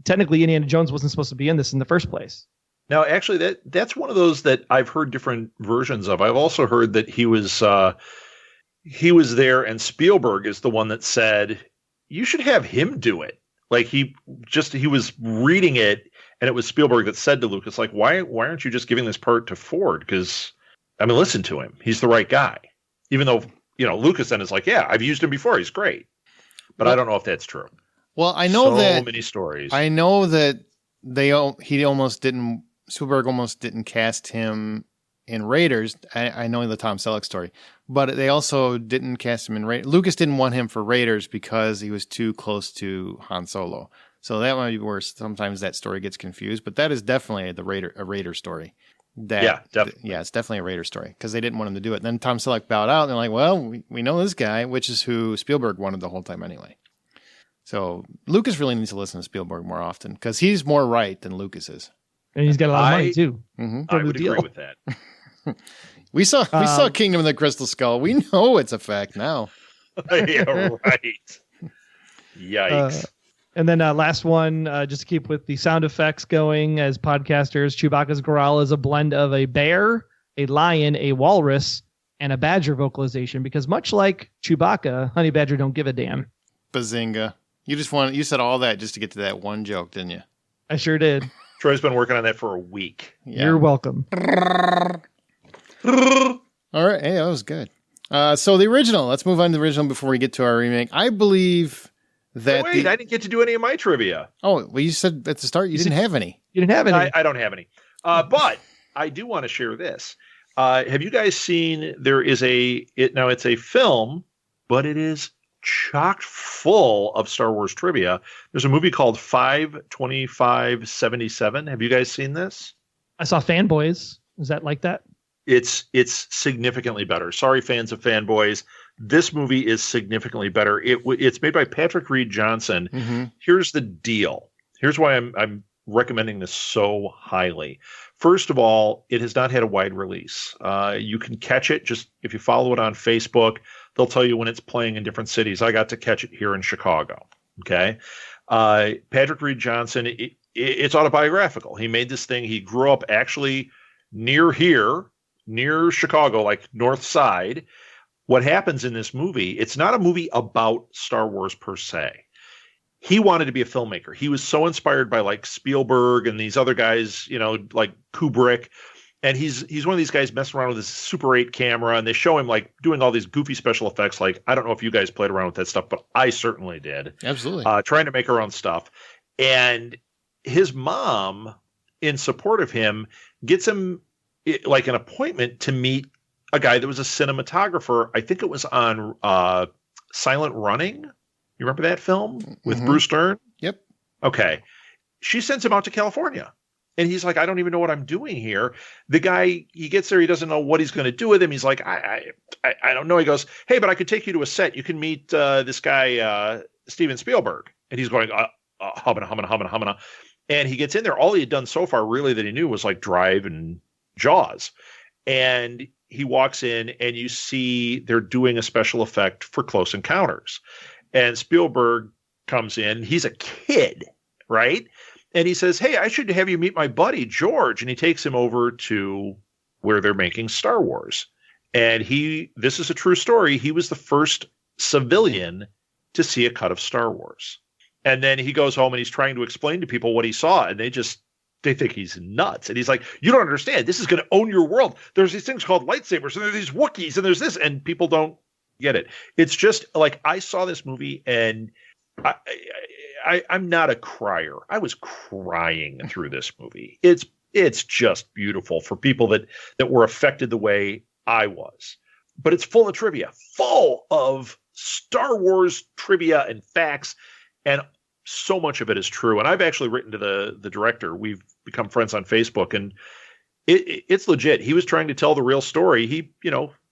technically Indiana Jones wasn't supposed to be in this in the first place. Now, actually, that's one of those that I've heard different versions of. I've also heard that he was there, and Spielberg is the one that said, you should have him do it. Like he was reading it, and it was Spielberg that said to Lucas, like, why aren't you just giving this part to Ford? Because, I mean, listen to him. He's the right guy. Even though, Lucas then is like, yeah, I've used him before. He's great. But I don't know if that's true. Well, I know that so many stories. I know that Spielberg almost didn't cast him in Raiders. I know the Tom Selleck story, but they also didn't cast him in Raiders. Lucas didn't want him for Raiders because he was too close to Han Solo. So that might be where sometimes that story gets confused, but that is definitely a Raider story. Definitely. Yeah, it's definitely a Raider story because they didn't want him to do it. And then Tom Selleck bowed out and they're like, well, we know this guy, which is who Spielberg wanted the whole time anyway. So Lucas really needs to listen to Spielberg more often because he's more right than Lucas is. And he's got a lot of money too. Mm-hmm. I would agree with that. We saw Kingdom of the Crystal Skull. We know it's a fact now. Yeah, right. Yikes. And then last one, just to keep with the sound effects going as podcasters, Chewbacca's growl is a blend of a bear, a lion, a walrus, and a badger vocalization because much like Chewbacca, Honey Badger don't give a damn. Bazinga. You said all that just to get to that one joke, didn't you? I sure did. Troy's been working on that for a week. Yeah. You're welcome. All right. Hey, that was good. So the original, let's move on to the original before we get to our remake. I believe that. I didn't get to do any of my trivia. Oh, well, you said at the start you didn't have any. You didn't have any. I don't have any. But I do want to share this. Have you guys seen, it's a film, but it is chock full of Star Wars trivia. There's a movie called 5/25/77. Have you guys seen this? I saw Fanboys. Is that like that? It's significantly better. Sorry, fans of Fanboys. This movie is significantly better. It's made by Patrick Reed Johnson. Mm-hmm. Here's the deal. Here's why I'm recommending this so highly. First of all, it has not had a wide release. You can catch it just if you follow it on Facebook. They'll tell you when it's playing in different cities. I got to catch it here in Chicago. Okay. Patrick Reed Johnson, it's autobiographical. He made this thing. He grew up actually near Chicago, like North Side. What happens in this movie, it's not a movie about Star Wars per se. He wanted to be a filmmaker. He was so inspired by like Spielberg and these other guys, like Kubrick. And he's one of these guys messing around with his Super 8 camera, and they show him like doing all these goofy special effects. Like, I don't know if you guys played around with that stuff, but I certainly did. Absolutely. Trying to make her own stuff. And his mom, in support of him, gets him like an appointment to meet a guy that was a cinematographer. I think it was on Silent Running. You remember that film with Bruce Dern? Yep. Okay. She sends him out to California. And he's like, I don't even know what I'm doing here. The guy, he gets there. He doesn't know what he's going to do with him. He's like, I don't know. He goes, hey, but I could take you to a set. You can meet this guy, Steven Spielberg. And he's going, humming. And he gets in there. All he had done so far really that he knew was like Drive and Jaws. And he walks in and you see they're doing a special effect for Close Encounters. And Spielberg comes in. He's a kid, right? And he says, hey, I should have you meet my buddy, George. And he takes him over to where they're making Star Wars. And this is a true story. He was the first civilian to see a cut of Star Wars. And then he goes home and he's trying to explain to people what he saw. And they think he's nuts. And he's like, you don't understand. This is going to own your world. There's these things called lightsabers, and there's these Wookiees, and there's this. And people don't get it. It's just like, I saw this movie and I'm not a crier. I was crying through this movie. It's just beautiful for people that were affected the way I was. But it's full of trivia, full of Star Wars trivia and facts, and so much of it is true. And I've actually written to the director. We've become friends on Facebook, and it's legit. He was trying to tell the real story. He,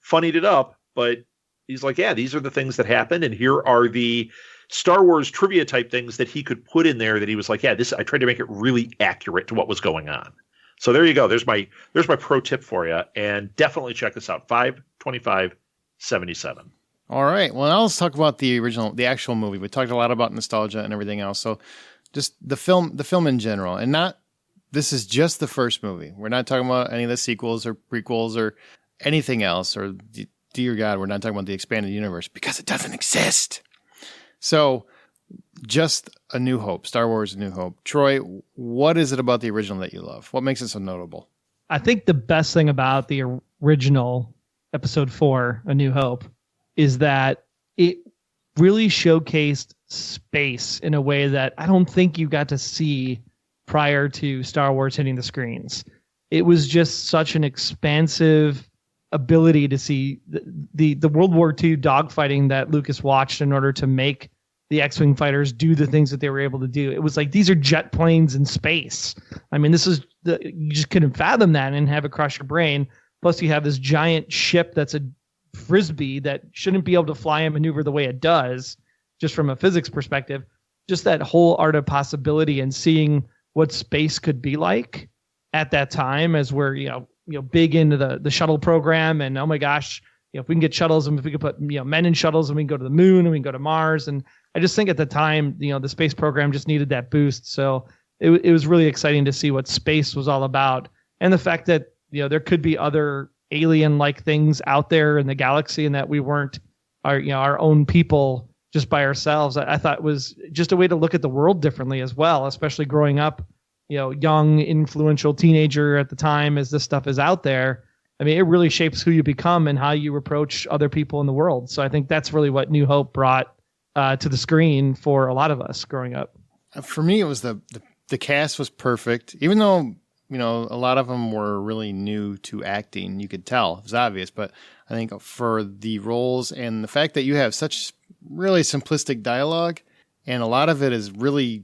funnied it up, but he's like, yeah, these are the things that happened, and here are the Star Wars trivia type things that he could put in there that he was like, yeah, I tried to make it really accurate to what was going on. So there you go. There's my pro tip for you, and definitely check this out. 5/25/77. All right. Well, now let's talk about the actual movie. We talked a lot about nostalgia and everything else. So just the film in general, and this is just the first movie. We're not talking about any of the sequels or prequels or anything else, or dear God, we're not talking about the expanded universe because it doesn't exist. So just A New Hope, Star Wars A New Hope. Troy, what is it about the original that you love? What makes it so notable? I think the best thing about the original Episode 4, A New Hope, is that it really showcased space in a way that I don't think you got to see prior to Star Wars hitting the screens. It was just such an expansive ability to see the World War II dogfighting that Lucas watched in order to make the X-Wing fighters do the things that they were able to do. It was like, these are jet planes in space. I mean, you just couldn't fathom that and have it cross your brain. Plus you have this giant ship that's a Frisbee that shouldn't be able to fly and maneuver the way it does, just from a physics perspective. Just that whole art of possibility and seeing what space could be like at that time, as we're big into the shuttle program, and oh my gosh, if we can get shuttles, and if we could put men in shuttles, and we can go to the moon, and we can go to Mars, and I just think at the time the space program just needed that boost. So it was really exciting to see what space was all about, and the fact that there could be other alien-like things out there in the galaxy, and that we weren't our own people just by ourselves. I thought was just a way to look at the world differently as well, especially growing up, young, influential teenager at the time, as this stuff is out there. I mean, it really shapes who you become and how you approach other people in the world. So I think that's really what New Hope brought to the screen for a lot of us growing up. For me, it was the cast was perfect, even though a lot of them were really new to acting. You could tell, it was obvious, but I think for the roles and the fact that you have such really simplistic dialogue, and a lot of it is really,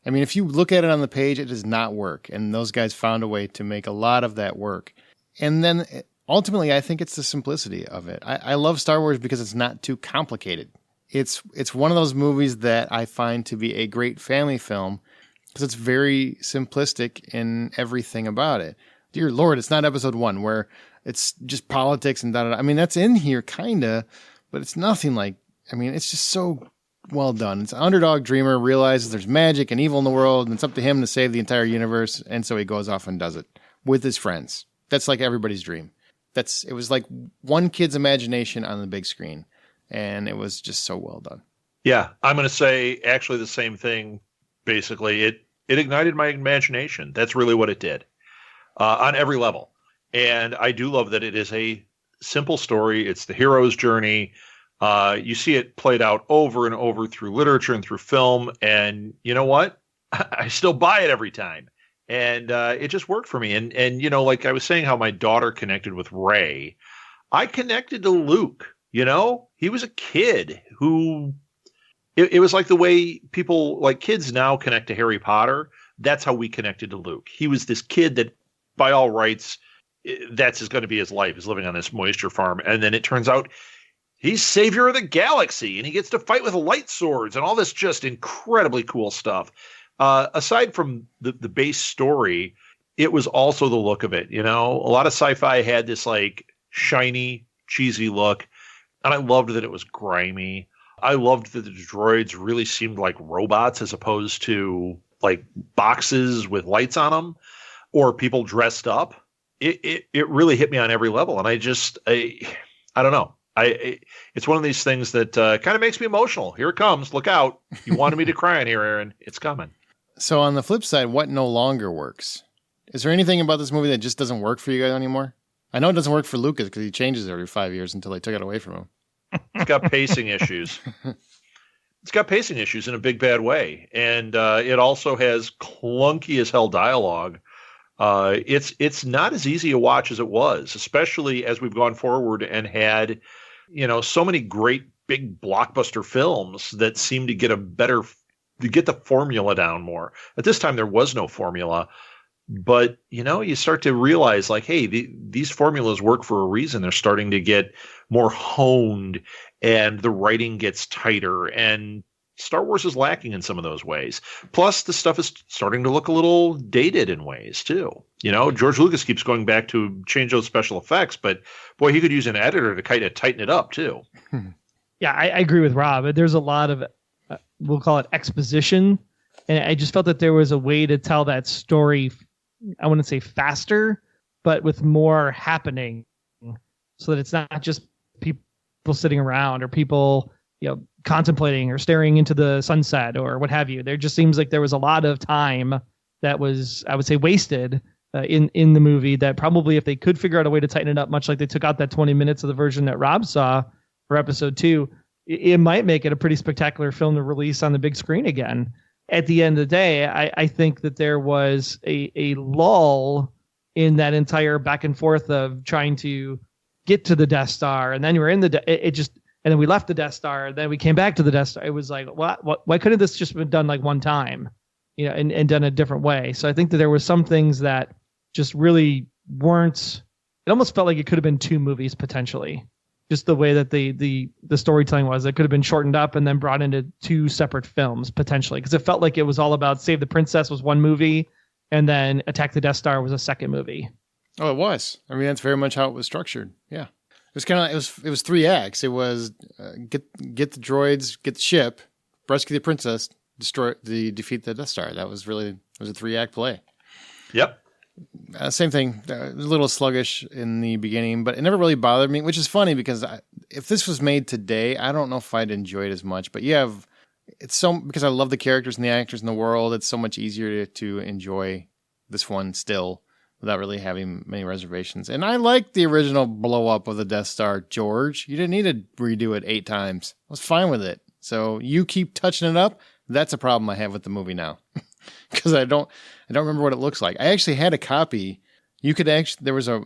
I mean, if you look at it on the page, it does not work. And those guys found a way to make a lot of that work. And then ultimately, I think it's the simplicity of it. I love Star Wars because it's not too complicated. It's one of those movies that I find to be a great family film because it's very simplistic in everything about it. Dear Lord, it's not Episode 1 where it's just politics and da-da-da. I mean, that's in here, kind of, but it's nothing like, I mean, it's just so well done. It's an underdog dreamer, realizes there's magic and evil in the world, and it's up to him to save the entire universe, and so he goes off and does it with his friends. That's like everybody's dream. It was like one kid's imagination on the big screen, and it was just so well done. Yeah, I'm going to say actually the same thing. Basically, it ignited my imagination. That's really what it did on every level. And I do love that it is a simple story. It's the hero's journey. You see it played out over and over through literature and through film. And you know what? I still buy it every time. And it just worked for me. And like I was saying, how my daughter connected with Rey, I connected to Luke. He was a kid who, it was like the way people, like kids now connect to Harry Potter. That's how we connected to Luke. He was this kid that, by all rights, that's going to be his life, is living on this moisture farm. And then it turns out he's savior of the galaxy, and he gets to fight with light swords and all this just incredibly cool stuff. Aside from the base story, it was also the look of it. A lot of sci-fi had this like shiny, cheesy look, and I loved that it was grimy. I loved that the droids really seemed like robots as opposed to like boxes with lights on them or people dressed up. It really hit me on every level, and I don't know. It's one of these things that kind of makes me emotional. Here it comes. Look out. You wanted me to cry on here, Aaron. It's coming. So on the flip side, what no longer works? Is there anything about this movie that just doesn't work for you guys anymore? I know it doesn't work for Lucas because he changes every 5 years until they took it away from him. It's got pacing issues. It's got pacing issues in a big, bad way. And it also has clunky as hell dialogue. It's not as easy a watch as it was, especially as we've gone forward and had, so many great big blockbuster films that seem to get the formula down more. At this time, there was no formula, but you start to realize like, hey, these formulas work for a reason. They're starting to get more honed, and the writing gets tighter, and Star Wars is lacking in some of those ways. Plus, the stuff is starting to look a little dated in ways, too. George Lucas keeps going back to change those special effects, but boy, he could use an editor to kind of tighten it up, too. Yeah, I agree with Rob. There's a lot of, we'll call it exposition. And I just felt that there was a way to tell that story, I wouldn't say faster, but with more happening, so that it's not just people sitting around or people contemplating or staring into the sunset or what have you. There just seems like there was a lot of time that was, I would say, wasted in the movie, that probably if they could figure out a way to tighten it up, much like they took out that 20 minutes of the version that Rob saw for episode 2, it might make it a pretty spectacular film to release on the big screen again. At the end of the day, I think that there was a lull in that entire back and forth of trying to get to the Death Star, and then you were in and then we left the Death Star. Then we came back to the Death Star. It was like, why couldn't this just been done like one time, and done a different way? So I think that there were some things that just really weren't. It almost felt like it could have been 2 movies potentially, just the way that the storytelling was. It could have been shortened up and then brought into 2 separate films potentially, because it felt like it was all about Save the Princess was one movie, and then Attack the Death Star was a second movie. Oh, it was. I mean, that's very much how it was structured. Yeah. It was kind of it was 3 acts. It was get the droids, get the ship, rescue the princess, defeat the Death Star. It was a 3-act play. Yep. Same thing. A little sluggish in the beginning, but it never really bothered me, which is funny because if this was made today, I don't know if I'd enjoy it as much. But because I love the characters and the actors in the world, it's so much easier to enjoy this one still, without really having many reservations. And I like the original blow up of the Death Star, George. You didn't need to redo it 8 times. I was fine with it. So you keep touching it up. That's a problem I have with the movie now. Because I don't remember what it looks like. I actually had a copy. There was a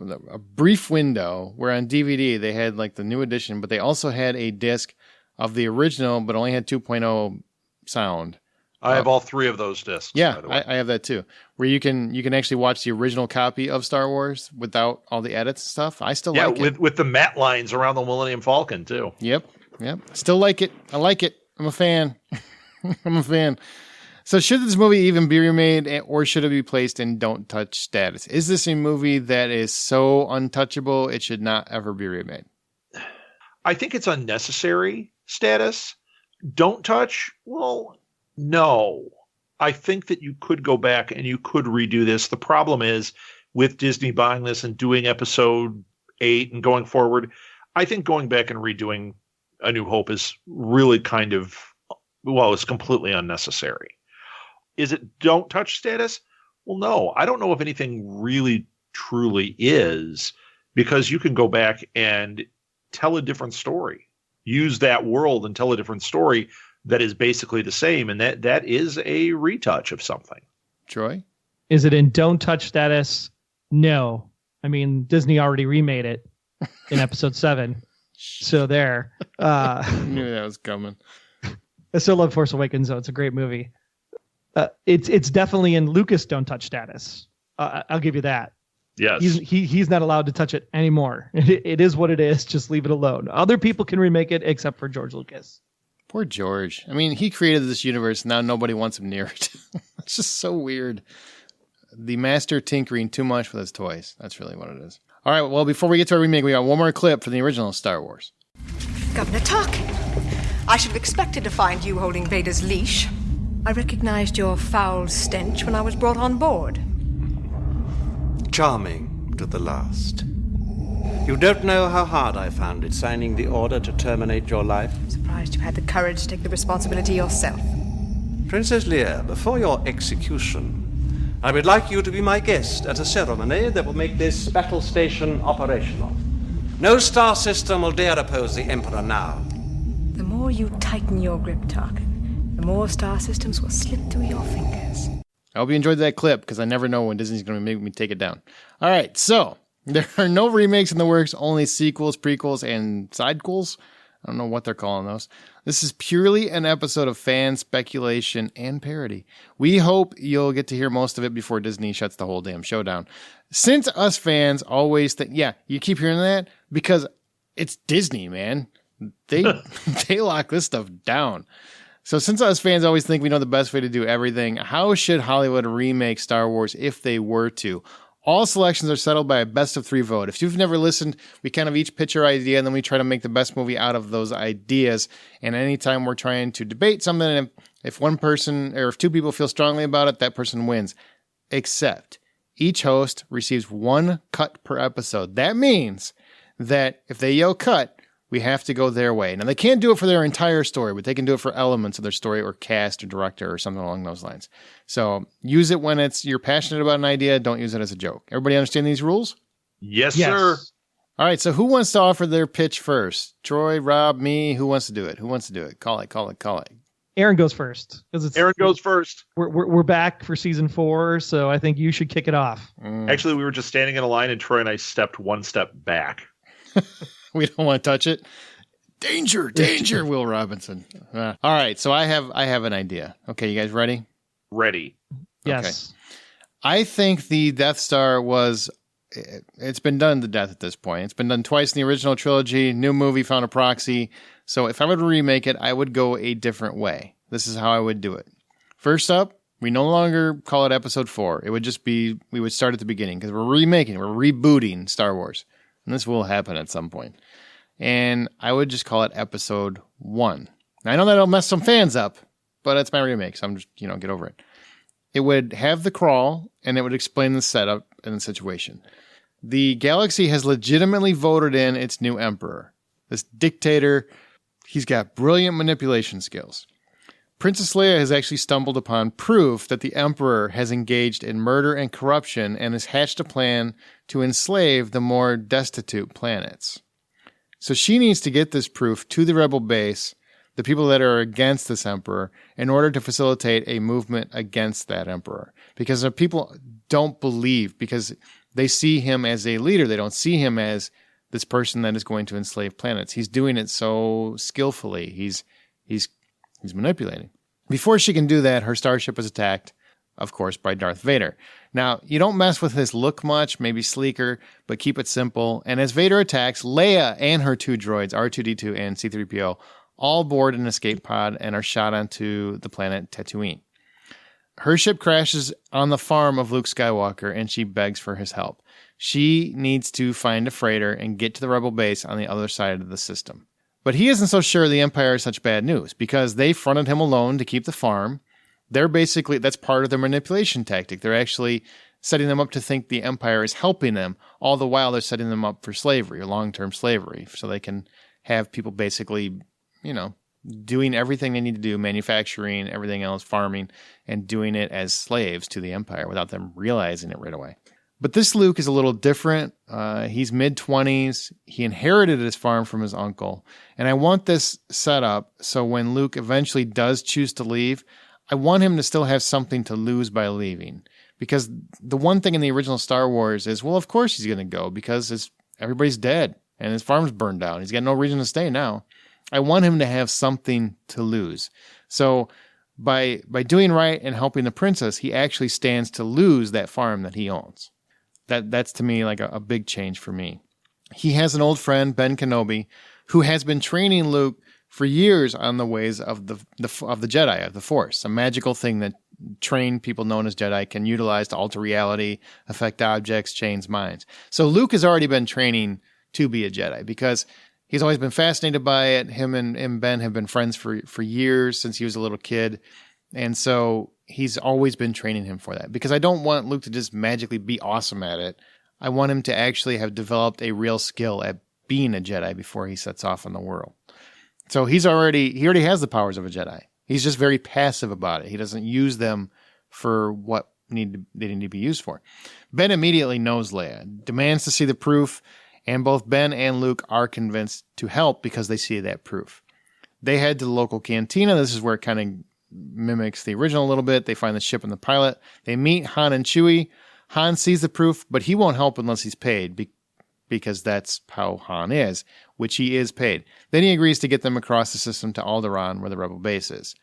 brief window where on DVD they had like the new edition, but they also had a disc of the original, but only had 2.0 sound. I have all 3 of those discs. Yeah, I have that too. Where you can actually watch the original copy of Star Wars without all the edits and stuff. I still like it. with the matte lines around the Millennium Falcon too. Yep. Still like it. I like it. I'm a fan. I'm a fan. So should this movie even be remade, or should it be placed in don't touch status? Is this a movie that is so untouchable it should not ever be remade? I think it's unnecessary status. Don't touch? Well, no. I think that you could go back and you could redo this. The problem is with Disney buying this and doing episode 8 and going forward, I think going back and redoing A New Hope is really it's completely unnecessary. Is it don't touch status? Well, no. I don't know if anything really truly is, because you can go back and tell a different story. Use that world and tell a different story that is basically the same, and that is a retouch of something. Troy? Is it in don't touch status? No. I mean, Disney already remade it in episode 7. So there. I knew that was coming. I still love Force Awakens, though. It's a great movie. It's definitely in Lucas don't touch status. I'll give you that. Yes. He's not allowed to touch it anymore. It is what it is. Just leave it alone. Other people can remake it except for George Lucas. Poor George. I mean, he created this universe. Now nobody wants him near it. It's just so weird. The master tinkering too much with his toys. That's really what it is. All right. Well, before we get to our remake, we got one more clip from the original Star Wars. Governor Tarkin, I should have expected to find you holding Vader's leash. I recognized your foul stench when I was brought on board. Charming to the last. You don't know how hard I found it signing the order to terminate your life. I'm surprised you had the courage to take the responsibility yourself. Princess Leia, before your execution, I would like you to be my guest at a ceremony that will make this battle station operational. No star system will dare oppose the Emperor now. The more you tighten your grip, Tarkin, the more star systems will slip through your fingers. I hope you enjoyed that clip because I never know when Disney's going to make me take it down. All right, so there are no remakes in the works, only sequels, prequels, and sidequels. I don't know what they're calling those. This is purely an episode of fan speculation and parody. We hope you'll get to hear most of it before Disney shuts the whole damn show down. Since us fans always think, yeah, you keep hearing that because it's Disney, man. They lock this stuff down. So since us fans always think we know the best way to do everything, how should Hollywood remake Star Wars if they were to? All selections are settled by a best of 3 vote. If you've never listened, we kind of each pitch our idea and then we try to make the best movie out of those ideas. And anytime we're trying to debate something, if one person or if 2 people feel strongly about it, that person wins. Except each host receives 1 cut per episode. That means that if they yell cut, we have to go their way. Now, they can't do it for their entire story, but they can do it for elements of their story or cast or director or something along those lines. So use it when you're passionate about an idea. Don't use it as a joke. Everybody understand these rules? Yes, sir. All right, so who wants to offer their pitch first? Troy, Rob, me? Who wants to do it? Who wants to do it? Call it. Aaron goes first. Aaron goes first. We're back for season 4, so I think you should kick it off. Actually, we were just standing in a line, and Troy and I stepped 1 step back. We don't want to touch it. Danger, Will Robinson. All right, so I have an idea. Okay, you guys ready? Ready. Yes. Okay. I think the Death Star it's been done to death at this point. It's been done twice in the original trilogy. New movie found a proxy. So if I would remake it, I would go a different way. This is how I would do it. First up, we no longer call it Episode 4. It would just be, we would start at the beginning because we're rebooting Star Wars. And this will happen at some point. And I would just call it Episode 1. Now, I know that'll mess some fans up, but it's my remake, so I'm just, get over it. It would have the crawl, and it would explain the setup and the situation. The galaxy has legitimately voted in its new emperor. This dictator, he's got brilliant manipulation skills. Princess Leia has actually stumbled upon proof that the emperor has engaged in murder and corruption and has hatched a plan to enslave the more destitute planets. So she needs to get this proof to the rebel base, the people that are against this emperor, in order to facilitate a movement against that emperor. Because the people don't believe, because they see him as a leader. They don't see him as this person that is going to enslave planets. He's doing it so skillfully. He's manipulating. Before she can do that, her starship is attacked, of course, by Darth Vader. Now, you don't mess with his look much, maybe sleeker, but keep it simple. And as Vader attacks, Leia and her 2 droids, R2-D2 and C-3PO, all board an escape pod and are shot onto the planet Tatooine. Her ship crashes on the farm of Luke Skywalker, and she begs for his help. She needs to find a freighter and get to the rebel base on the other side of the system. But he isn't so sure the Empire is such bad news, because they fronted him alone to keep the farm. That's part of their manipulation tactic. They're actually setting them up to think the Empire is helping them. All the while, they're setting them up for slavery, or long-term slavery, so they can have people basically, doing everything they need to do, manufacturing, everything else, farming, and doing it as slaves to the Empire without them realizing it right away. But this Luke is a little different. He's mid-20s. He inherited his farm from his uncle. And I want this set up so when Luke eventually does choose to leave, I want him to still have something to lose by leaving. Because the one thing in the original Star Wars is, well, of course he's going to go because everybody's dead and his farm's burned down. He's got no reason to stay now. I want him to have something to lose. So by doing right and helping the princess, he actually stands to lose that farm that he owns. That's to me like a big change for me. He has an old friend, Ben Kenobi, who has been training Luke for years on the ways of the Jedi, of the Force, a magical thing that trained people known as Jedi can utilize to alter reality, affect objects, change minds. So Luke has already been training to be a Jedi because he's always been fascinated by it. Him and Ben have been friends for years since he was a little kid. And so he's always been training him for that because I don't want Luke to just magically be awesome at it. I want him to actually have developed a real skill at being a Jedi before he sets off in the world. So he already has the powers of a Jedi. He's just very passive about it. He doesn't use them for what they need to be used for. Ben immediately knows Leia, demands to see the proof, and both Ben and Luke are convinced to help because they see that proof. They head to the local cantina. This is where it kind mimics the original a little bit. They find the ship and the pilot. They meet Han and Chewie. Han sees the proof, but he won't help unless he's paid because that's how Han is, which he is paid. Then he agrees to get them across the system to Alderaan, where the rebel base is.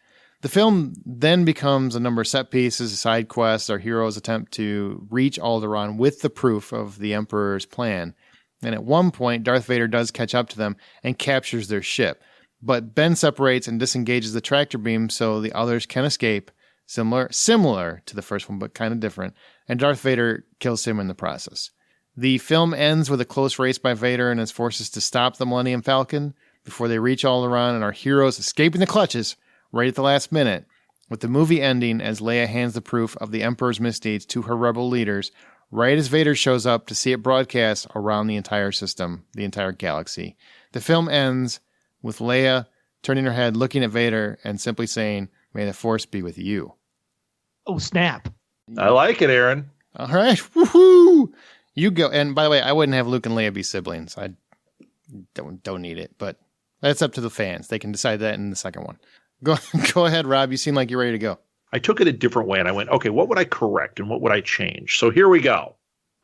The film then becomes a number of set pieces, side quests. Our heroes attempt to reach Alderaan with the proof of the Emperor's plan. And at one point, Darth Vader does catch up to them and captures their ship. But Ben separates and disengages the tractor beam so the others can escape, similar to the first one, but kind of different. And Darth Vader kills him in the process. The film ends with a close race by Vader and his forces to stop the Millennium Falcon before they reach Alderaan, and our heroes escaping the clutches right at the last minute, with the movie ending as Leia hands the proof of the Emperor's misdeeds to her rebel leaders, right as Vader shows up to see it broadcast around the entire system, the entire galaxy. The film ends with Leia turning her head, looking at Vader, and simply saying, "May the Force be with you." Oh, snap. I like it, Aaron. All right. Woohoo! You go. And by the way, I wouldn't have Luke and Leia be siblings. I don't need it, but that's up to the fans. They can decide that in the second one. Go ahead, Rob. You seem like you're ready to go. I took it a different way, and I went, okay, what would I correct and what would I change? So here we go.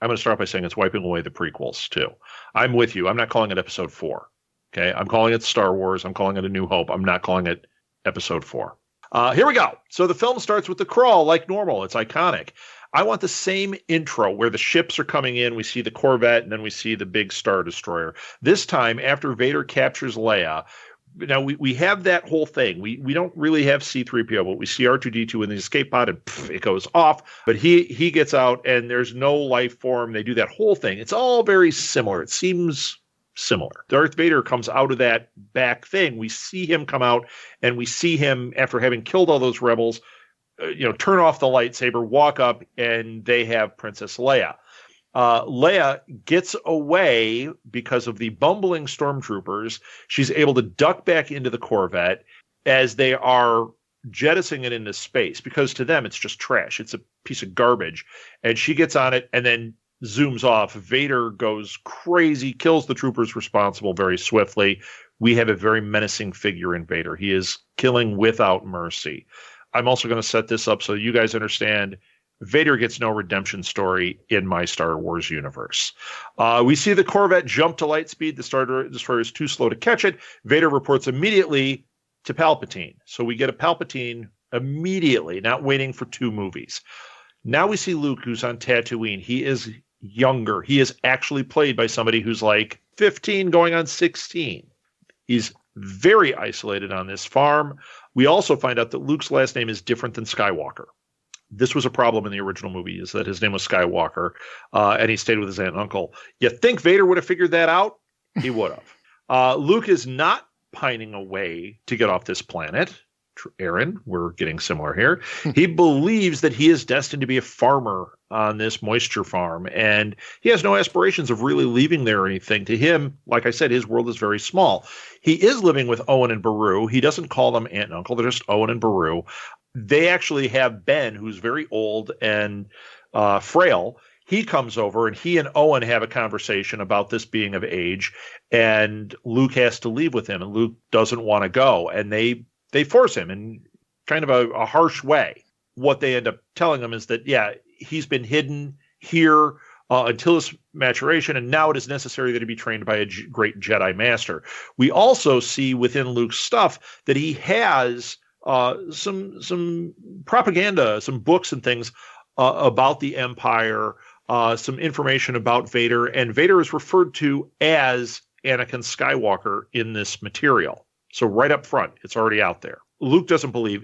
I'm going to start by saying it's wiping away the prequels, too. I'm with you. I'm not calling it Episode 4. Okay, I'm calling it Star Wars. I'm calling it A New Hope. I'm not calling it Episode 4. Here we go. So the film starts with the crawl like normal. It's iconic. I want the same intro where the ships are coming in. We see the Corvette, and then we see the big Star Destroyer. This time, after Vader captures Leia, now we have that whole thing. We don't really have C-3PO, but we see R2-D2 in the escape pod, and it goes off. But he gets out, and there's no life form. They do that whole thing. It's all very similar. It seems similar. Darth Vader comes out of that back thing. We see him come out, and we see him, after having killed all those rebels, turn off the lightsaber, walk up, and they have Princess Leia. Leia gets away because of the bumbling stormtroopers. She's able to duck back into the Corvette as they are jettisoning it into space, because to them it's just trash. It's a piece of garbage. And she gets on it and then zooms off. Vader goes crazy, kills the troopers responsible very swiftly. We have a very menacing figure in Vader. He is killing without mercy. I'm also going to set this up so you guys understand Vader gets no redemption story in my Star Wars universe. We see the Corvette jump to light speed. The Star Destroyer is too slow to catch it. Vader reports immediately to Palpatine. So we get a Palpatine immediately, not waiting for 2 movies. Now we see Luke, who's on Tatooine. He is younger. He is actually played by somebody who's like 15 going on 16. He's very isolated on this farm. We also find out that Luke's last name is different than Skywalker. This was a problem in the original movie, is that his name was Skywalker, and he stayed with his aunt and uncle. You think Vader would have figured that out? He would have. Luke is not pining away to get off this planet. Aaron, we're getting similar here. He believes that he is destined to be a farmer on this moisture farm, and he has no aspirations of really leaving there or anything. To him, like I said, his world is very small. He is living with Owen and Beru. He doesn't call them aunt and uncle. They're just Owen and Beru. They actually have Ben, who's very old and frail. He comes over, and he and Owen have a conversation about this being of age, and Luke has to leave with him, and Luke doesn't want to go, and they force him in kind of a harsh way. What they end up telling him is that, yeah, he's been hidden here until his maturation, and now it is necessary that he be trained by a great Jedi master. We also see within Luke's stuff that he has some propaganda, some books and things about the Empire, some information about Vader, and Vader is referred to as Anakin Skywalker in this material. So right up front, it's already out there. Luke doesn't believe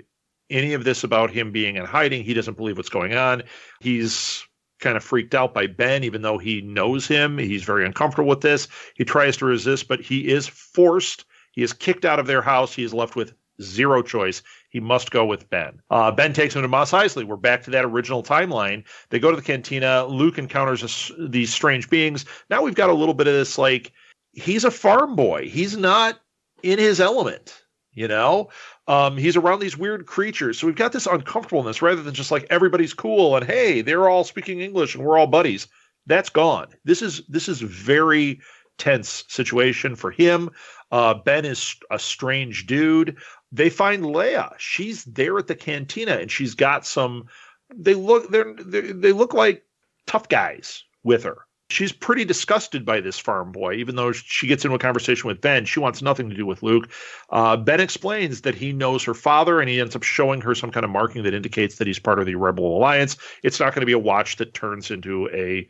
any of this about him being in hiding. He doesn't believe what's going on. He's kind of freaked out by Ben, even though he knows him. He's very uncomfortable with this. He tries to resist, but he is forced. He is kicked out of their house. He is left with zero choice. He must go with Ben. Ben takes him to Mos Eisley. We're back to that original timeline. They go to the cantina. Luke encounters these strange beings. Now we've got a little bit of this, like, he's a farm boy. He's not in his element, you know? He's around these weird creatures. So we've got this uncomfortableness rather than just like everybody's cool and, hey, they're all speaking English and we're all buddies. That's gone. This is very tense situation for him. Ben is a strange dude. They find Leia. She's there at the cantina, and she's got some. They look like tough guys with her. She's pretty disgusted by this farm boy, even though she gets into a conversation with Ben. She wants nothing to do with Luke. Ben explains that he knows her father, and he ends up showing her some kind of marking that indicates that he's part of the Rebel Alliance. It's not going to be a watch that turns into a,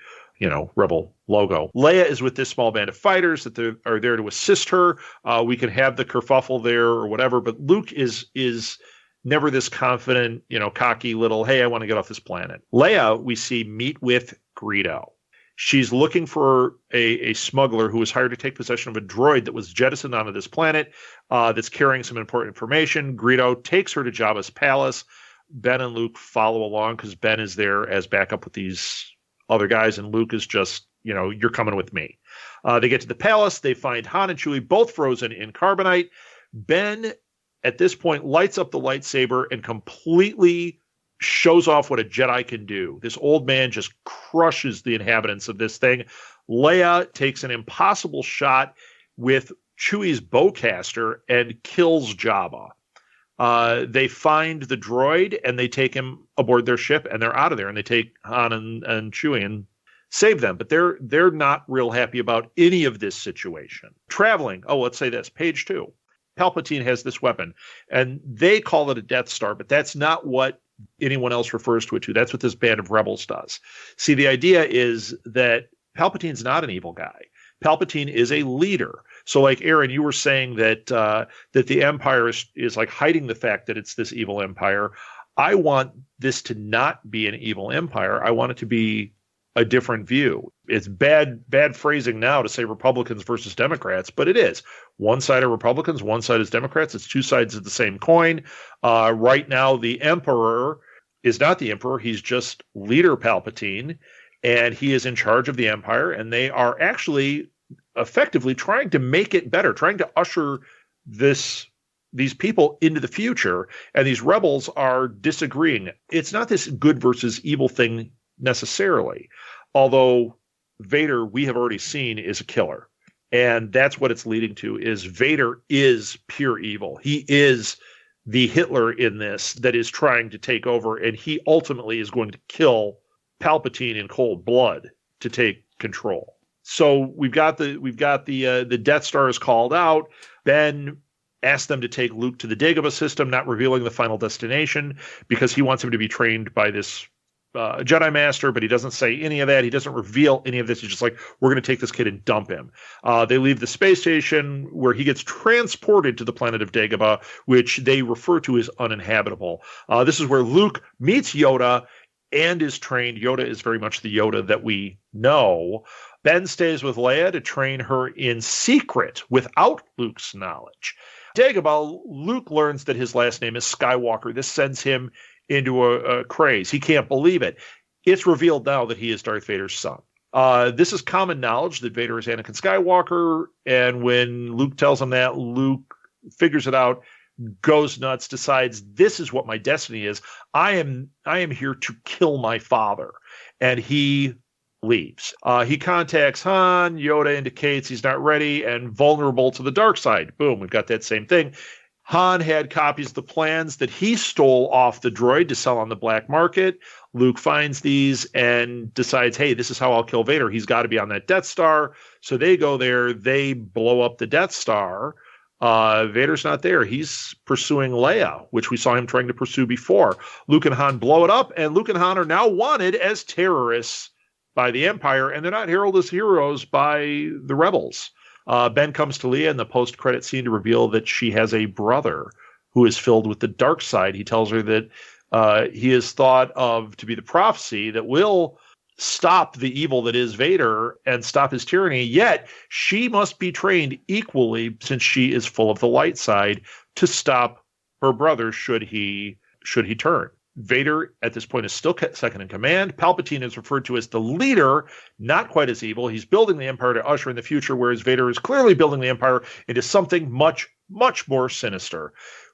Rebel logo. Leia is with this small band of fighters that are there to assist her. We can have the kerfuffle there or whatever, but Luke is never this confident, cocky little, hey, I want to get off this planet. Leia, we see, meet with Greedo. She's looking for a smuggler who was hired to take possession of a droid that was jettisoned onto this planet that's carrying some important information. Greedo takes her to Jabba's palace. Ben and Luke follow along because Ben is there as backup with these other guys, and Luke is just, you're coming with me. They get to the palace. They find Han and Chewie both frozen in carbonite. Ben, at this point, lights up the lightsaber and completely shows off what a Jedi can do. This old man just crushes the inhabitants of this thing. Leia takes an impossible shot with Chewie's bowcaster and kills Jabba. They find the droid and they take him aboard their ship and they're out of there, and they take Han and Chewie and save them. But they're not real happy about any of this situation. Traveling. Oh, let's say this. Page 2. Palpatine has this weapon, and they call it a Death Star, but that's not what anyone else refers to it to. That's what this band of rebels does. See, the idea is that Palpatine's not an evil guy. Palpatine is a leader. So like Aaron, you were saying that that the Empire is like hiding the fact that it's this evil empire. I want this to not be an evil empire. I want it to be a different view. It's bad phrasing now to say Republicans versus Democrats, but it is. One side are Republicans, one side is Democrats. It's two sides of the same coin. Right now, the Emperor is not the Emperor. He's just Leader Palpatine, and he is in charge of the Empire, and they are actually effectively trying to make it better, trying to usher these people into the future, and these rebels are disagreeing. It's not this good versus evil thing necessarily, although Vader, we have already seen, is a killer. And that's what it's leading to, is Vader is pure evil. He is the Hitler in this that is trying to take over, and he ultimately is going to kill Palpatine in cold blood to take control. So we've got the Death Star is called out. Ben asked them to take Luke to the Dagobah system, not revealing the final destination, because he wants him to be trained by this Jedi Master, but he doesn't say any of that. He doesn't reveal any of this. He's just like, we're going to take this kid and dump him. They leave the space station where he gets transported to the planet of Dagobah, which they refer to as uninhabitable. This is where Luke meets Yoda and is trained. Yoda is very much the Yoda that we know. Ben stays with Leia to train her in secret without Luke's knowledge. Dagobah, Luke learns that his last name is Skywalker. This sends him into a craze. He can't believe it. It's revealed now that he is Darth Vader's son. This is common knowledge that Vader is Anakin Skywalker, and when Luke tells him that, Luke figures it out, goes nuts, decides this is what my destiny is. I am here to kill my father, and he leaves. He contacts Han. Yoda indicates he's not ready and vulnerable to the dark side. Boom, we've got that same thing. Han had copies of the plans that he stole off the droid to sell on the black market. Luke finds these and decides, hey, this is how I'll kill Vader. He's got to be on that Death Star. So they go there. They blow up the Death Star. Vader's not there. He's pursuing Leia, which we saw him trying to pursue before. Luke and Han blow it up, and Luke and Han are now wanted as terrorists by the Empire, and they're not heralded as heroes by the rebels. Ben comes to Leia in the post-credit scene to reveal that she has a brother who is filled with the dark side. He tells her that he is thought of to be the prophecy that will stop the evil that is Vader and stop his tyranny, yet she must be trained equally, since she is full of the light side, to stop her brother should he turn. Vader, at this point, is still second in command. Palpatine is referred to as the leader, not quite as evil. He's building the Empire to usher in the future, whereas Vader is clearly building the Empire into something much, much more sinister.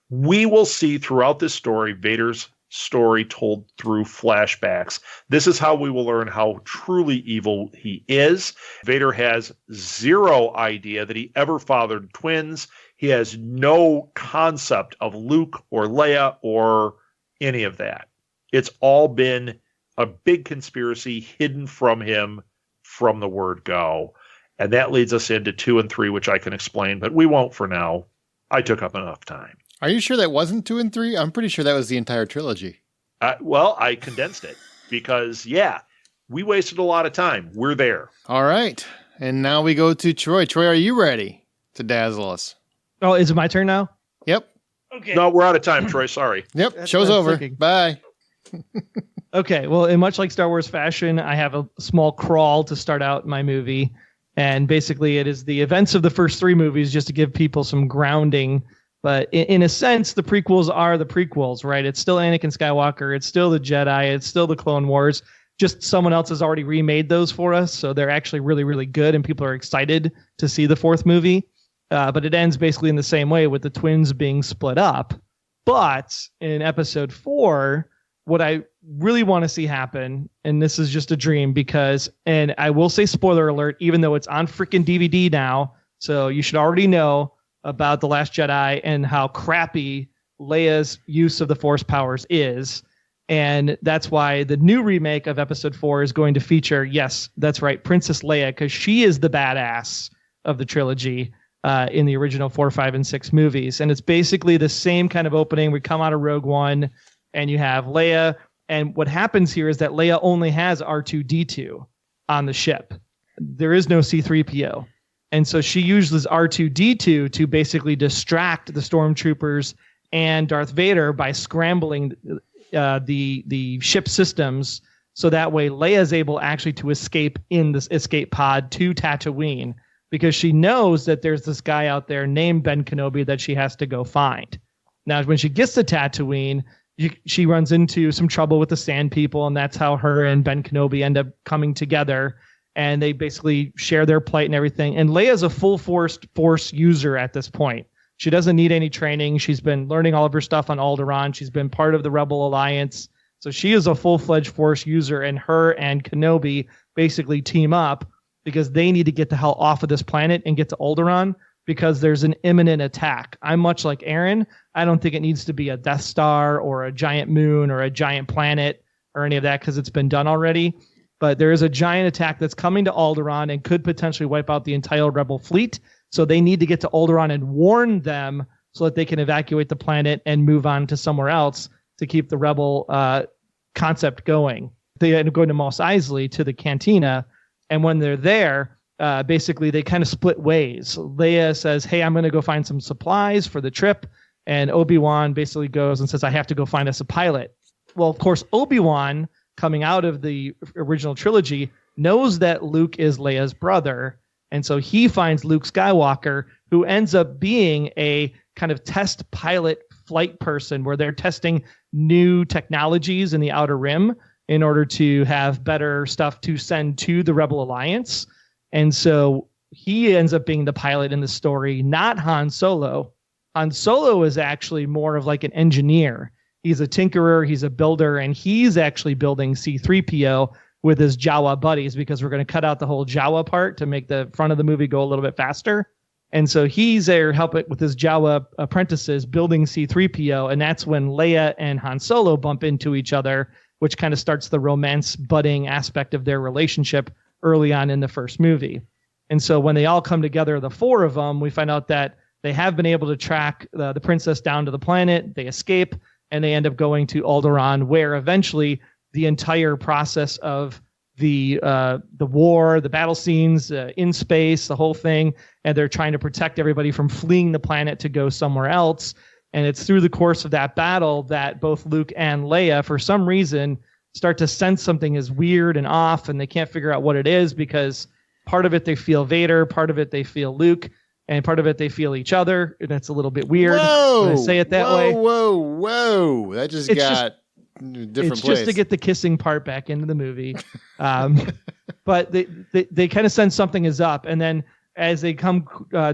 We will see throughout this story Vader's story told through flashbacks. This is how we will learn how truly evil he is. Vader has zero idea that he ever fathered twins. He has no concept of Luke or Leia or any of that. It's all been a big conspiracy hidden from him from the word go. And that leads us into 2 and 3, which I can explain, but we won't for now. I took up enough time. Are you sure that wasn't 2 and 3? I'm pretty sure that was the entire trilogy. Well, I condensed it because, we wasted a lot of time. We're there. All right. And now we go to Troy. Troy, are you ready to dazzle us? Oh, is it my turn now? Yep. Okay. No, we're out of time, Troy. Sorry. Yep. That's Show's what I'm over. thinking. Bye. Okay, well, in much like Star Wars fashion, I have a small crawl to start out my movie. And basically, it is the events of the first 3 movies just to give people some grounding. But in a sense, the prequels are the prequels, right? It's still Anakin Skywalker. It's still the Jedi. It's still the Clone Wars. Just someone else has already remade those for us. So they're actually really, really good. And people are excited to see the 4th movie. But it ends basically in the same way with the twins being split up. But in episode 4, what I really want to see happen, and this is just a dream because, and I will say spoiler alert, even though it's on freaking DVD now, so you should already know about The Last Jedi and how crappy Leia's use of the Force powers is. And that's why the new remake of episode 4 is going to feature, yes, that's right, Princess Leia, because she is the badass of the trilogy in the original 4, 5, and 6 movies. And it's basically the same kind of opening. We come out of Rogue One, and you have Leia. And what happens here is that Leia only has R2-D2 on the ship. There is no C-3PO. And so she uses R2-D2 to basically distract the stormtroopers and Darth Vader by scrambling the ship systems. So that way Leia is able actually to escape in this escape pod to Tatooine because she knows that there's this guy out there named Ben Kenobi that she has to go find. Now, when she gets to Tatooine, she runs into some trouble with the Sand People, and that's how her and Ben Kenobi end up coming together, and they basically share their plight and everything. And Leia's a full force user at this point. She doesn't need any training. She's been learning all of her stuff on Alderaan. She's been part of the Rebel Alliance. So she is a full-fledged Force user, and her and Kenobi basically team up because they need to get the hell off of this planet and get to Alderaan because there's an imminent attack. I'm much like Aaron. I don't think it needs to be a Death Star or a giant moon or a giant planet or any of that because it's been done already. But there is a giant attack that's coming to Alderaan and could potentially wipe out the entire Rebel fleet. So they need to get to Alderaan and warn them so that they can evacuate the planet and move on to somewhere else to keep the Rebel concept going. They end up going to Mos Eisley to the cantina. And when they're there, basically they kind of split ways. Leia says, hey, I'm going to go find some supplies for the trip. And Obi-Wan basically goes and says, I have to go find us a pilot. Well, of course, Obi-Wan, coming out of the original trilogy, knows that Luke is Leia's brother. And so he finds Luke Skywalker, who ends up being a kind of test pilot flight person where they're testing new technologies in the Outer Rim in order to have better stuff to send to the Rebel Alliance. And so he ends up being the pilot in the story, not Han Solo. Han Solo is actually more of like an engineer. He's a tinkerer, he's a builder, and he's actually building C-3PO with his Jawa buddies because we're going to cut out the whole Jawa part to make the front of the movie go a little bit faster. And so he's there helping with his Jawa apprentices building C-3PO, and that's when Leia and Han Solo bump into each other, which kind of starts the romance budding aspect of their relationship early on in the first movie. And so when they all come together, the 4 of them, we find out that they have been able to track the princess down to the planet. They escape, and they end up going to Alderaan, where eventually the entire process of the war, the battle scenes in space, the whole thing, and they're trying to protect everybody from fleeing the planet to go somewhere else. And it's through the course of that battle that both Luke and Leia, for some reason, start to sense something is weird and off, and they can't figure out what it is because part of it they feel Vader, part of it they feel Luke, and part of it they feel each other. And that's a little bit weird when I say it that way. Whoa. That just got different it's place. just to get the kissing part back into the movie. But they kind of sense something is up. And then as they come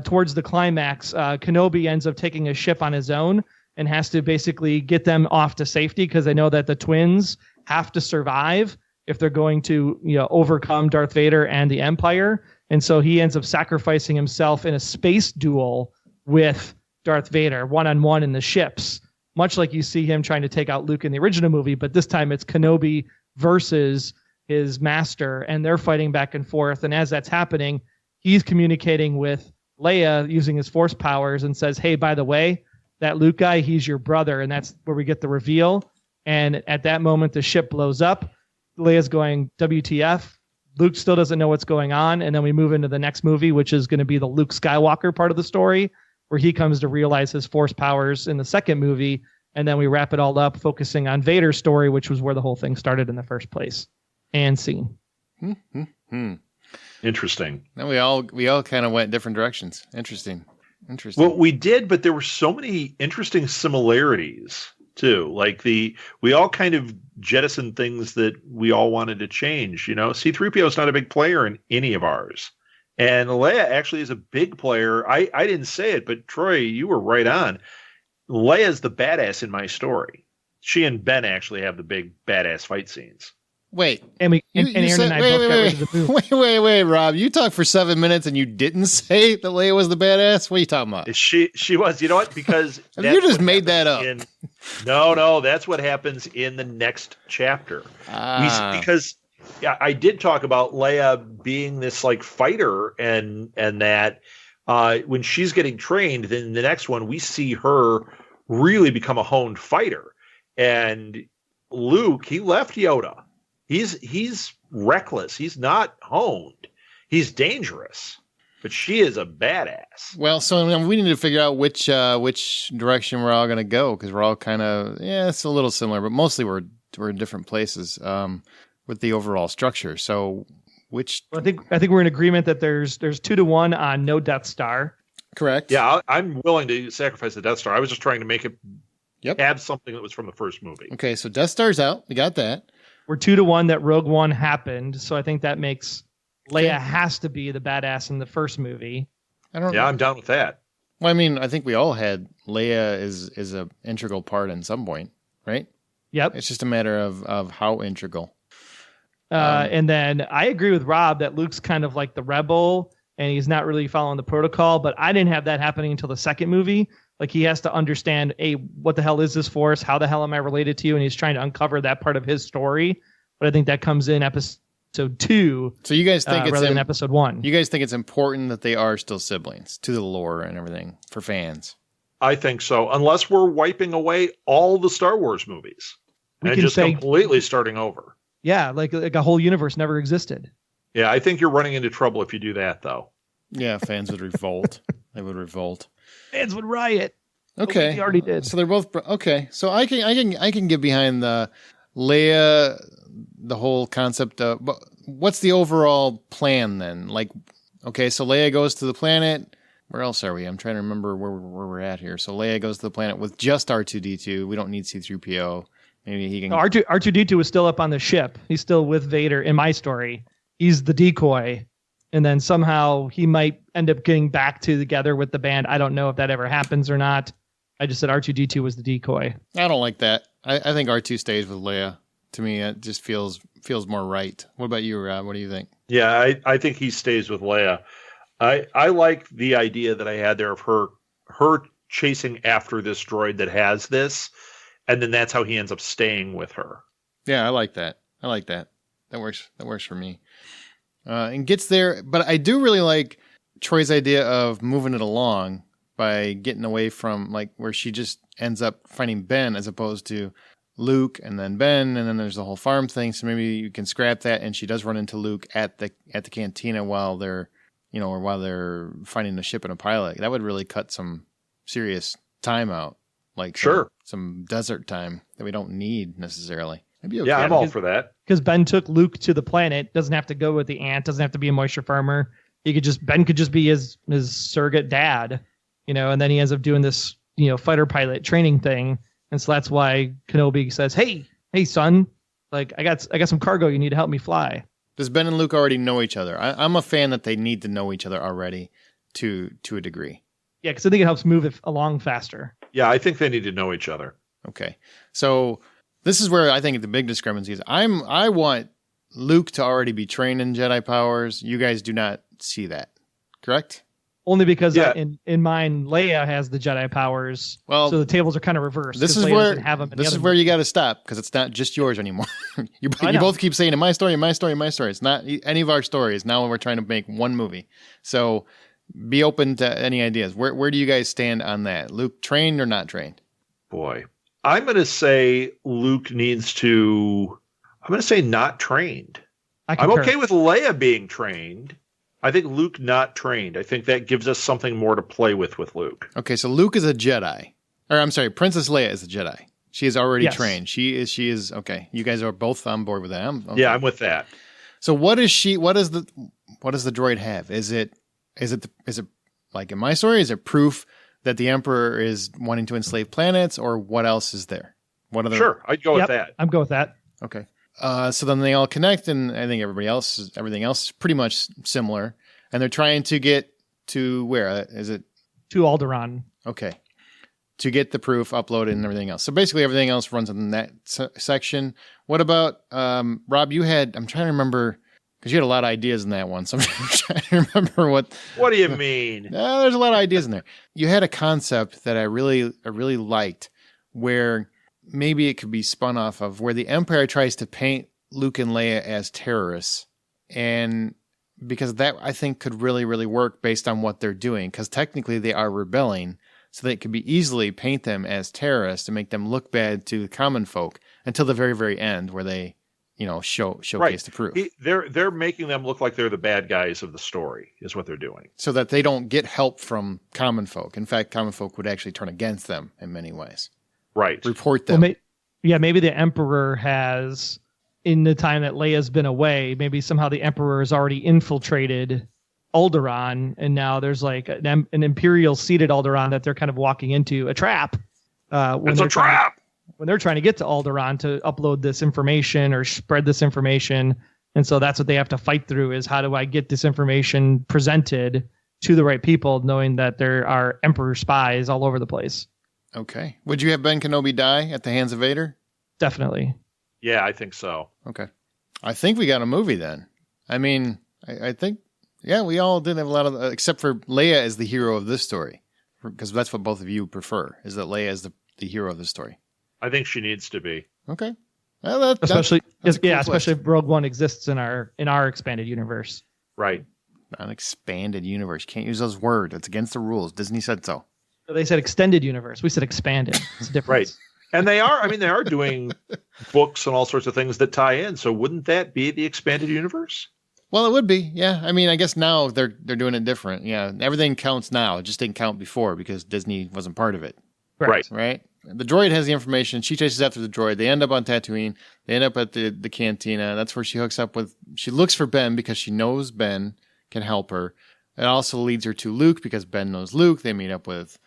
towards the climax, Kenobi ends up taking a ship on his own and has to basically get them off to safety because they know that the twins have to survive if they're going to, overcome Darth Vader and the Empire. And so he ends up sacrificing himself in a space duel with Darth Vader, one-on-one in the ships, much like you see him trying to take out Luke in the original movie, but this time it's Kenobi versus his master, and they're fighting back and forth. And as that's happening, he's communicating with Leia using his force powers and says, hey, by the way, that Luke guy, he's your brother. And that's where we get the reveal. And at that moment, the ship blows up. Leia's going, WTF? Luke still doesn't know what's going on. And then we move into the next movie, which is going to be the Luke Skywalker part of the story, where he comes to realize his force powers in the second movie. And then we wrap it all up focusing on Vader's story, which was where the whole thing started in the first place. And scene. Interesting. And we all kind of went different directions. Interesting. Well, we did, but there were so many interesting similarities too. Like we all kind of jettisoned things that we all wanted to change. C-3PO is not a big player in any of ours, and Leia actually is a big player. I didn't say it, but Troy, you were right on. Leia's the badass in my story. She and Ben actually have the big badass fight scenes. Wait, Aaron and I both got rid of the booth. Wait, Rob. You talked for 7 minutes and you didn't say that Leia was the badass? What are you talking about? She was. You know what? Because you just made that up. No, that's what happens in the next chapter. Because I did talk about Leia being this like fighter and that when she's getting trained, then in the next one we see her really become a honed fighter. And Luke, he left Yoda. He's reckless. He's not honed. He's dangerous. But she is a badass. Well, so we need to figure out which direction we're all going to go, because we're all kind of it's a little similar, but mostly we're in different places with the overall structure. So which I think we're in agreement that there's 2-1 on no Death Star. Correct. Yeah, I'm willing to sacrifice the Death Star. I was just trying to make it have something that was from the first movie. Okay, so Death Star's out. We got that. We're 2-1 that Rogue One happened, so I think that makes Leia has to be the badass in the first movie. I'm down with that. Well, I mean, I think we all had Leia is a integral part in some point, right? Yep. It's just a matter of how integral. And then I agree with Rob that Luke's kind of like the rebel, and he's not really following the protocol. But I didn't have that happening until the second movie. Like, he has to understand, what the hell is this force? How the hell am I related to you? And he's trying to uncover that part of his story. But I think that comes in episode 2. So you guys think rather than episode 1. You guys think it's important that they are still siblings to the lore and everything for fans? I think so, unless we're wiping away all the Star Wars movies and just completely starting over. Yeah, like a whole universe never existed. Yeah, I think you're running into trouble if you do that, though. Yeah, fans would revolt. They would revolt. Fans would riot. Okay, they already did. So they're both okay. So I can get behind the Leia, the whole concept of. But what's the overall plan then? Like, okay, so Leia goes to the planet. Where else are we? I'm trying to remember where we're at here. So Leia goes to the planet with just R2-D2. We don't need C-3PO. Maybe he can. No, R2-D2 is still up on the ship. He's still with Vader in my story. He's the decoy. And then somehow he might end up getting back together with the band. I don't know if that ever happens or not. I just said R2-D2 was the decoy. I don't like that. I think R2 stays with Leia. To me, it just feels more right. What about you, Rob? What do you think? Yeah, I think he stays with Leia. I like the idea that I had there of her chasing after this droid that has this, and then that's how he ends up staying with her. Yeah, I like that. That works for me. And gets there, but I do really like Troy's idea of moving it along by getting away from like where she just ends up finding Ben as opposed to Luke and then Ben, and then there's the whole farm thing. So maybe you can scrap that, and she does run into Luke at the cantina while they're finding the ship and a pilot. That would really cut some serious time out, like some desert time that we don't need necessarily. Okay. Yeah, I'm all for that. Because Ben took Luke to the planet, doesn't have to go with the ant, doesn't have to be a moisture farmer. Ben could just be his surrogate dad, and then he ends up doing this, fighter pilot training thing. And so that's why Kenobi says, Hey son, like I got some cargo you need to help me fly. Does Ben and Luke already know each other? I'm a fan that they need to know each other already to a degree. Yeah, because I think it helps move it along faster. Yeah, I think they need to know each other. Okay. So this is where I think the big discrepancy is. I want Luke to already be trained in Jedi powers. You guys do not see that, correct? Only because Yeah. in mine, Leia has the Jedi powers. Well, so the tables are kind of reversed. This 'cause is Leia where doesn't have them in the this is other where you movies. got to stop because it's not just yours anymore. you I know. both keep saying in my story, in my story, in my story. It's not any of our stories. Now we're trying to make one movie. So be open to any ideas. Where do you guys stand on that? Luke trained or not trained? Boy, I'm going to say Luke needs to. I'm going to say not trained. I I'm concur. okay with Leia being trained. I think Luke not trained. I think that gives us something more to play with Luke. Okay, so Luke is a Jedi. Or I'm sorry, Princess Leia is a Jedi. She is already Yes. trained. She is okay. You guys are both on board with that. Okay. Yeah, I'm with that. So what does the droid have? Is it like in my story? Is it proof that the Emperor is wanting to enslave planets, or what else is there? What other? Sure, I'd go Yep, with that. I'm good with that. Okay. So then they all connect, and I think everything else is pretty much similar. And they're trying to get to where is it? To Alderaan. Okay. To get the proof uploaded and everything else. So basically everything else runs in that section. What about, Rob, I'm trying to remember, because you had a lot of ideas in that one. So I'm trying to remember what. What do you mean? There's a lot of ideas in there. You had a concept that I really liked, where maybe it could be spun off of, where the Empire tries to paint Luke and Leia as terrorists. And because that, I think, could really, really work based on what they're doing. Because technically they are rebelling. So they could be easily paint them as terrorists and make them look bad to the common folk until the very, very end, where they, showcase the proof. They're making them look like they're the bad guys of the story, is what they're doing. So that they don't get help from common folk. In fact, common folk would actually turn against them in many ways. Right. Report them. Well, maybe the Emperor has, in the time that Leia's been away, maybe somehow the Emperor has already infiltrated Alderaan, and now there's like an Imperial seated Alderaan that they're kind of walking into a trap. It's a trap! When they're trying to get to Alderaan to upload this information or spread this information. And so that's what they have to fight through, is how do I get this information presented to the right people, knowing that there are Emperor spies all over the place. Okay. Would you have Ben Kenobi die at the hands of Vader? Definitely. Yeah, I think so. Okay. I think we got a movie then. I mean, I think, yeah, we all did have a lot of, except for Leia as the hero of this story. Because that's what both of you prefer, is that Leia is the hero of the story. I think she needs to be. Okay. Well, Especially that's a cool especially if Rogue One exists in our expanded universe. Right. An expanded universe. You can't use those words. It's against the rules. Disney said so. They said extended universe. We said expanded. It's a difference. Right. And they are doing books and all sorts of things that tie in. So wouldn't that be the expanded universe? Well, it would be. Yeah. I mean, I guess now they're doing it different. Yeah. Everything counts now. It just didn't count before because Disney wasn't part of it. Right. Right. The droid has the information. She chases after the droid. They end up on Tatooine. They end up at the cantina. That's where she hooks up with. She looks for Ben because she knows Ben can help her. It also leads her to Luke because Ben knows Luke. They meet up with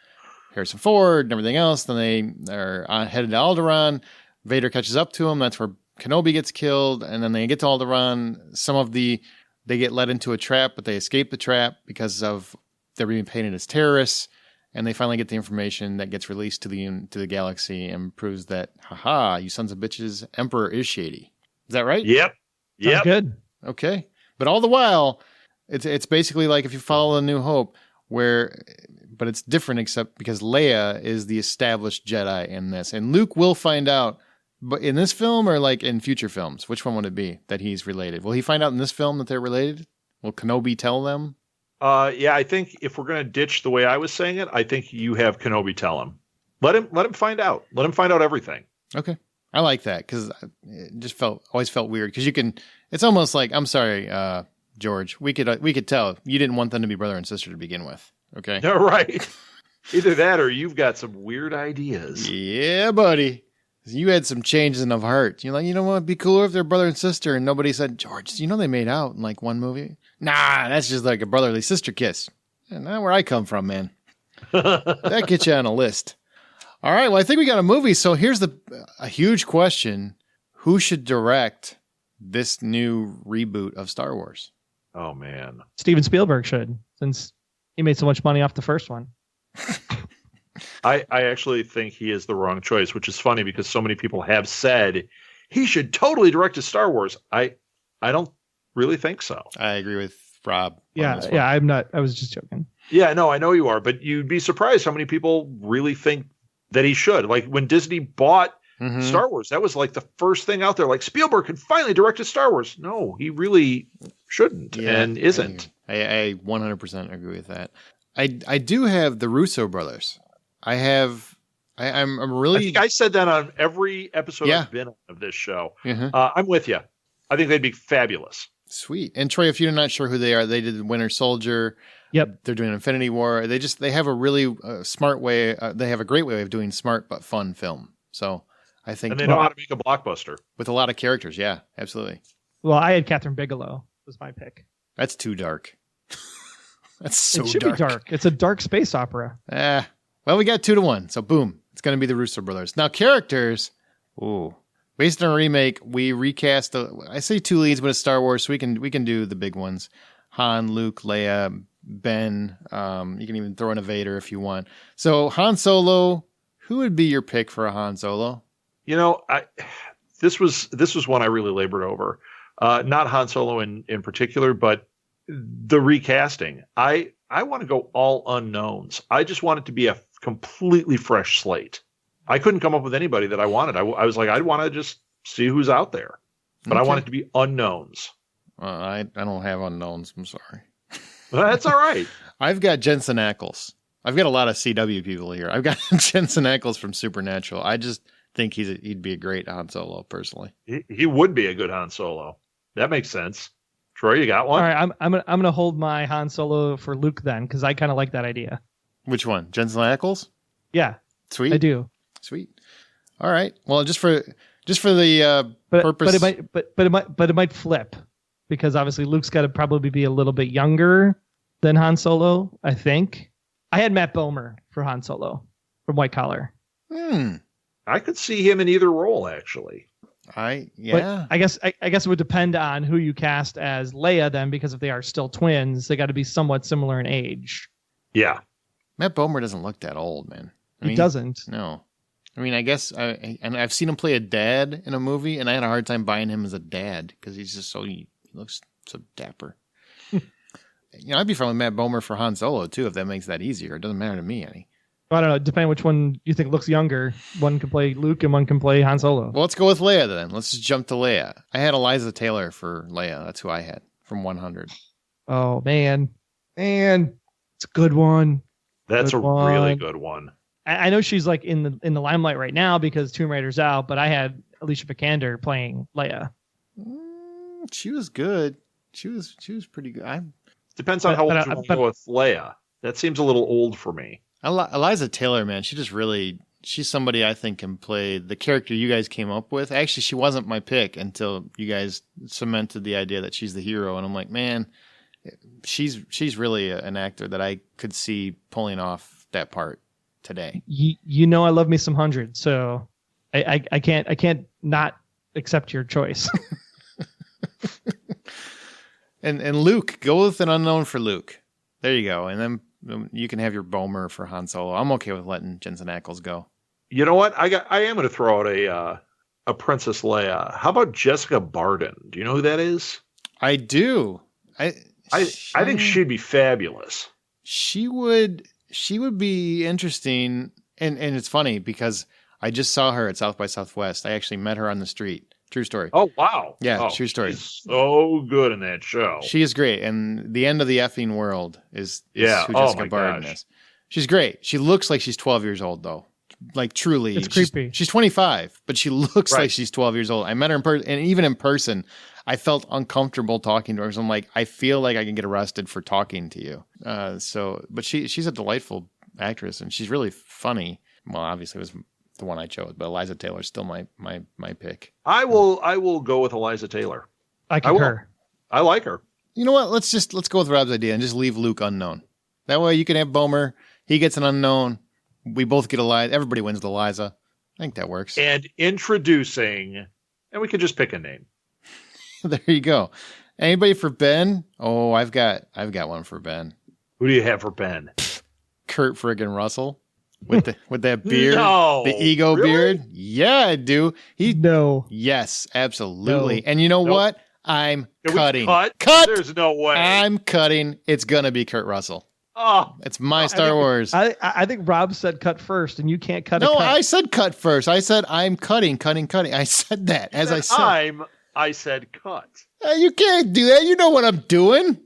Harrison Ford and everything else. Then they are headed to Alderaan. Vader catches up to him. That's where Kenobi gets killed. And then they get to Alderaan. They get led into a trap, but they escape the trap because of they're being painted as terrorists. And they finally get the information that gets released to the galaxy and proves that, haha, you sons of bitches, Emperor is shady. Is that right? Yep. Sounds good. Okay. But all the while, it's basically like if you follow A New Hope, but it's different except because Leia is the established Jedi in this. And Luke will find out, but in this film or like in future films, which one would it be that he's related? Will he find out in this film that they're related? Will Kenobi tell them? Yeah, I think if we're going to ditch the way I was saying it, I think you have Kenobi tell him. Let him find out. Let him find out everything. Okay. I like that because it just always felt weird because it's almost like, I'm sorry, George, we could tell you didn't want them to be brother and sister to begin with. Okay. All right. Either that or you've got some weird ideas. Yeah, buddy. You had some changes of heart. You're like, you know what? It'd be cooler if they're brother and sister. And nobody said, George, you know they made out in like one movie? Nah, that's just like a brotherly sister kiss. And not where I come from, man. That gets you on a list. All right. Well, I think we got a movie. So here's a huge question. Who should direct this new reboot of Star Wars? Oh, man. Steven Spielberg should, since he made so much money off the first one. I actually think he is the wrong choice, which is funny because so many people have said he should totally direct a Star Wars. I don't really think so. I agree with Rob. Yeah, I'm not. I was just joking. Yeah, no, I know you are, but you'd be surprised how many people really think that he should. Like when Disney bought Star Wars, that was like the first thing out there. Like Spielberg could finally direct a Star Wars. No, he really shouldn't and isn't. I 100% agree with that. I do have the Russo brothers. I'm really. I think I said that on every episode I've been on of this show. I'm with you. I think they'd be fabulous. Sweet. And Troy, if you're not sure who they are, they did Winter Soldier. Yep. They're doing Infinity War. They have a really smart way. They have a great way of doing smart but fun film. So I think. And they know how to make a blockbuster. With a lot of characters. Yeah, absolutely. Well, I had Catherine Bigelow was my pick. That's too dark. That's so dark. It should be dark. It's a dark space opera. Well, we got 2-1. So boom. It's going to be the Russo brothers. Now characters. Ooh. Based on a remake, we recast. I say 2 leads, but it's Star Wars, so we can do the big ones: Han, Luke, Leia, Ben. You can even throw in a Vader if you want. So Han Solo. Who would be your pick for a Han Solo? You know, this was one I really labored over. Not Han Solo in particular, but the recasting. I want to go all unknowns. I just want it to be a completely fresh slate. I couldn't come up with anybody that I wanted. I was like, I'd want to just see who's out there, but I want it to be unknowns. I don't have unknowns. I'm sorry. That's all right. I've got Jensen Ackles. I've got a lot of CW people here. I've got Jensen Ackles from Supernatural. I just think he'd be a great Han Solo, personally. He would be a good Han Solo. That makes sense. Troy, you got one? All right, I'm gonna hold my Han Solo for Luke then, because I kind of like that idea. Which one? Jensen Ackles? Yeah, sweet. I do. Sweet. All right. Well, just for the purpose, but it might flip, because obviously Luke's got to probably be a little bit younger than Han Solo. I think I had Matt Bomer for Han Solo from White Collar. I could see him in either role, actually. But I guess it would depend on who you cast as Leia then, because if they are still twins, they got to be somewhat similar in age. Yeah. Matt Bomer doesn't look that old, man. He doesn't. No. I mean, I guess, and I've seen him play a dad in a movie, and I had a hard time buying him as a dad because he's just he looks so dapper. I'd be fine with Matt Bomer for Han Solo too, if that makes that easier. It doesn't matter to me any. I don't know. Depending on which one you think looks younger, one can play Luke and one can play Han Solo. Well, let's go with Leia then. Let's just jump to Leia. I had Eliza Taylor for Leia. That's who I had from 100. Oh man, it's a good one. That's really good one. I know she's like in the limelight right now because Tomb Raider's out, but I had Alicia Vikander playing Leia. She was good. She was pretty good. Depends on how old you want to go with Leia. That seems a little old for me. Eliza Taylor, man, she's somebody I think can play the character you guys came up with. Actually, she wasn't my pick until you guys cemented the idea that she's the hero, and I'm like, man, she's really an actor that I could see pulling off that part today. You know, I love me some 100, so I can't not accept your choice. and Luke, go with an unknown for Luke. There you go, and then you can have your Bomer for Han Solo. I'm okay with letting Jensen Ackles go. You know what? I am going to throw out a Princess Leia. How about Jessica Barden? Do you know who that is? I do. I think she'd be fabulous. She would be interesting, and it's funny because I just saw her at South by Southwest. I actually met her on the street. True story. Oh, wow. Yeah, true story. She's so good in that show. She is great. And The End of the Effing World is who Jessica Barden is. She's great. She looks like she's 12 years old, though. Like, truly. It's creepy. She's 25, but she looks like she's 12 years old. I met her in person, and even in person, I felt uncomfortable talking to her. So I'm like, I feel like I can get arrested for talking to you. But she's a delightful actress, and she's really funny. Well, obviously, it was the one I chose, but Eliza Taylor's still my pick. I will go with Eliza Taylor. I concur. I like her. You know what? Let's go with Rob's idea and just leave Luke unknown. That way you can have Bomer. He gets an unknown. We both get Eliza. Everybody wins with Eliza. I think that works. And introducing, and we can just pick a name. There you go. Anybody for Ben? Oh, I've got one for Ben. Who do you have for Ben? Kurt friggin' Russell. with that beard, No, the ego really? beard. Yeah, I do. No. Yes, absolutely. No. And you know Nope. what? I'm Can we cutting. cut? There's no way. I'm cutting. It's gonna be Kurt Russell. Oh, It's my Star Wars. I think Rob said cut first, and you can't cut. No, a cut. I said cut first. I said I'm cutting. I said that as I said. I said cut. You can't do that. You know what I'm doing.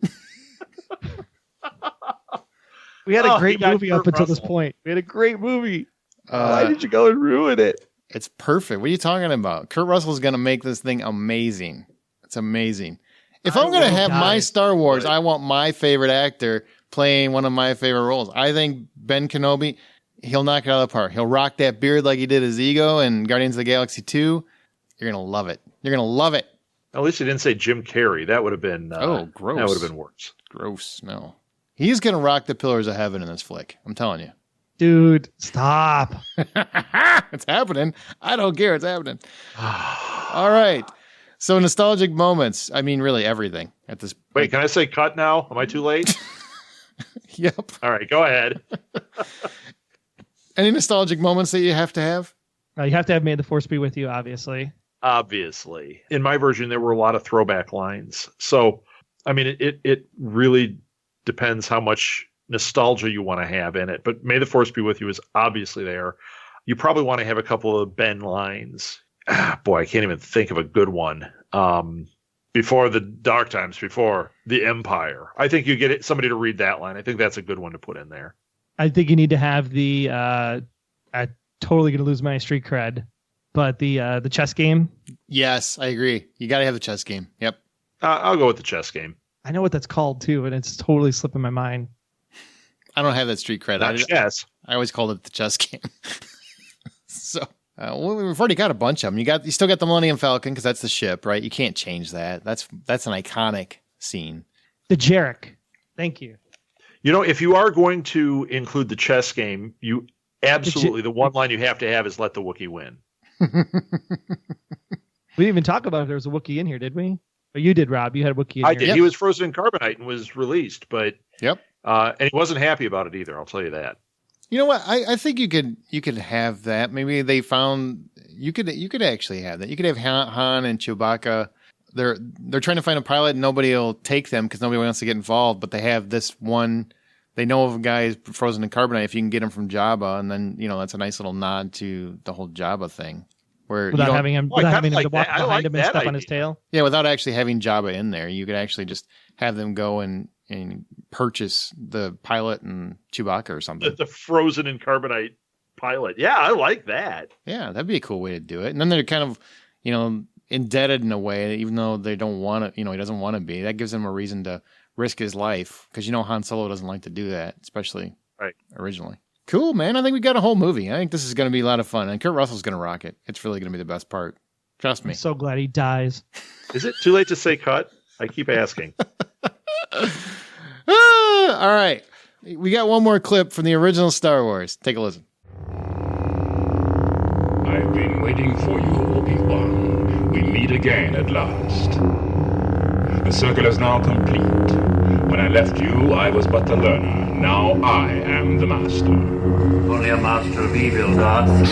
We had a great you got movie up Kurt until this Russell. point. We had a great movie. Why did you go and ruin it? It's perfect. What are you talking about? Kurt Russell's going to make this thing amazing. It's amazing. If I'm going to have my Star Wars, I want my favorite actor playing one of my favorite roles. I think Ben Kenobi, he'll knock it out of the park. He'll rock that beard like he did his ego in Guardians of the Galaxy 2. You're going to love it. You're going to love it. At least you didn't say Jim Carrey. That would have been gross. That would have been worse. Gross. No. He's going to rock the pillars of heaven in this flick. I'm telling you. Dude, stop. It's happening. I don't care. It's happening. All right. So nostalgic moments. I mean, really everything at this. Wait, can I say cut now? Am I too late? Yep. All right, go ahead. Any nostalgic moments that you have to have? You have to have May the Force be with you, obviously. Obviously. In my version, there were a lot of throwback lines. So, I mean, it really depends how much nostalgia you want to have in it. But May the Force be with you is obviously there. You probably want to have a couple of Ben lines. Boy, I can't even think of a good one. Before the Dark Times, before the Empire. I think you get somebody to read that line. I think that's a good one to put in there. I think you need to have the I'm totally going to lose my street cred, but the chess game. Yes, I agree. You got to have the chess game. Yep. I'll go with the chess game. I know what that's called too, and it's totally slipping my mind. I don't have that street cred. Not chess. I always called it the chess game. So we've already got a bunch of them. You still got the Millennium Falcon because that's the ship, right? You can't change that. That's an iconic scene. The Jarek. Thank you. You know, if you are going to include the chess game, you absolutely the one line you have to have is "Let the Wookiee win." We didn't even talk about if there was a Wookiee in here, did we? Or you did, Rob. You had a Wookiee in I here. did. Yep. He was frozen in carbonite and was released, but Yep. and he wasn't happy about it either. I'll tell you that. You know what? I think you could have that. Maybe they found you could actually have that. You could have Han and Chewbacca. They're trying to find a pilot and nobody will take them because nobody wants to get involved. But they have this one. They know of a guy who's frozen in carbonite. If you can get him from Jabba, and then that's a nice little nod to the whole Jabba thing. Where Without having him, Oh, I without kinda having him like to walk that. I behind like him and that step on his idea. tail. Yeah, without actually having Jabba in there, you could actually just have them go and purchase the pilot and Chewbacca or something. The frozen in carbonite pilot. Yeah, I like that. Yeah, that'd be a cool way to do it. And then they're kind of, indebted in a way, even though they don't want to, he doesn't want to be. That gives him a reason to risk his life because, Han Solo doesn't like to do that, especially originally. Cool, man. I think we got a whole movie. I think this is going to be a lot of fun. And Kurt Russell's going to rock it. It's really going to be the best part. Trust me. I'm so glad he dies. Is it too late to say cut? I keep asking. All right. We got one more clip from the original Star Wars. Take a listen. I've been waiting for you, Obi-Wan. We meet again at last. The circle is now complete. When I left you, I was but the learner. Now I am the master. Only a master of evil, Darth.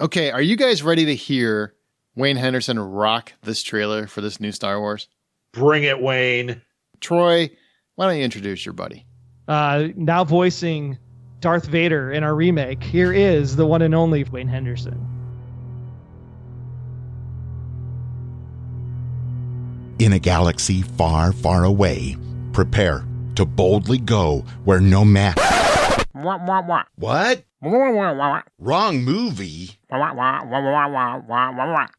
Okay, are you guys ready to hear Wayne Henderson rock this trailer for this new Star Wars? Bring it, Wayne. Troy, why don't you introduce your buddy? Now voicing Darth Vader in our remake, here is the one and only Wayne Henderson. In a galaxy far, far away, prepare to boldly go where no man... What? Wrong movie.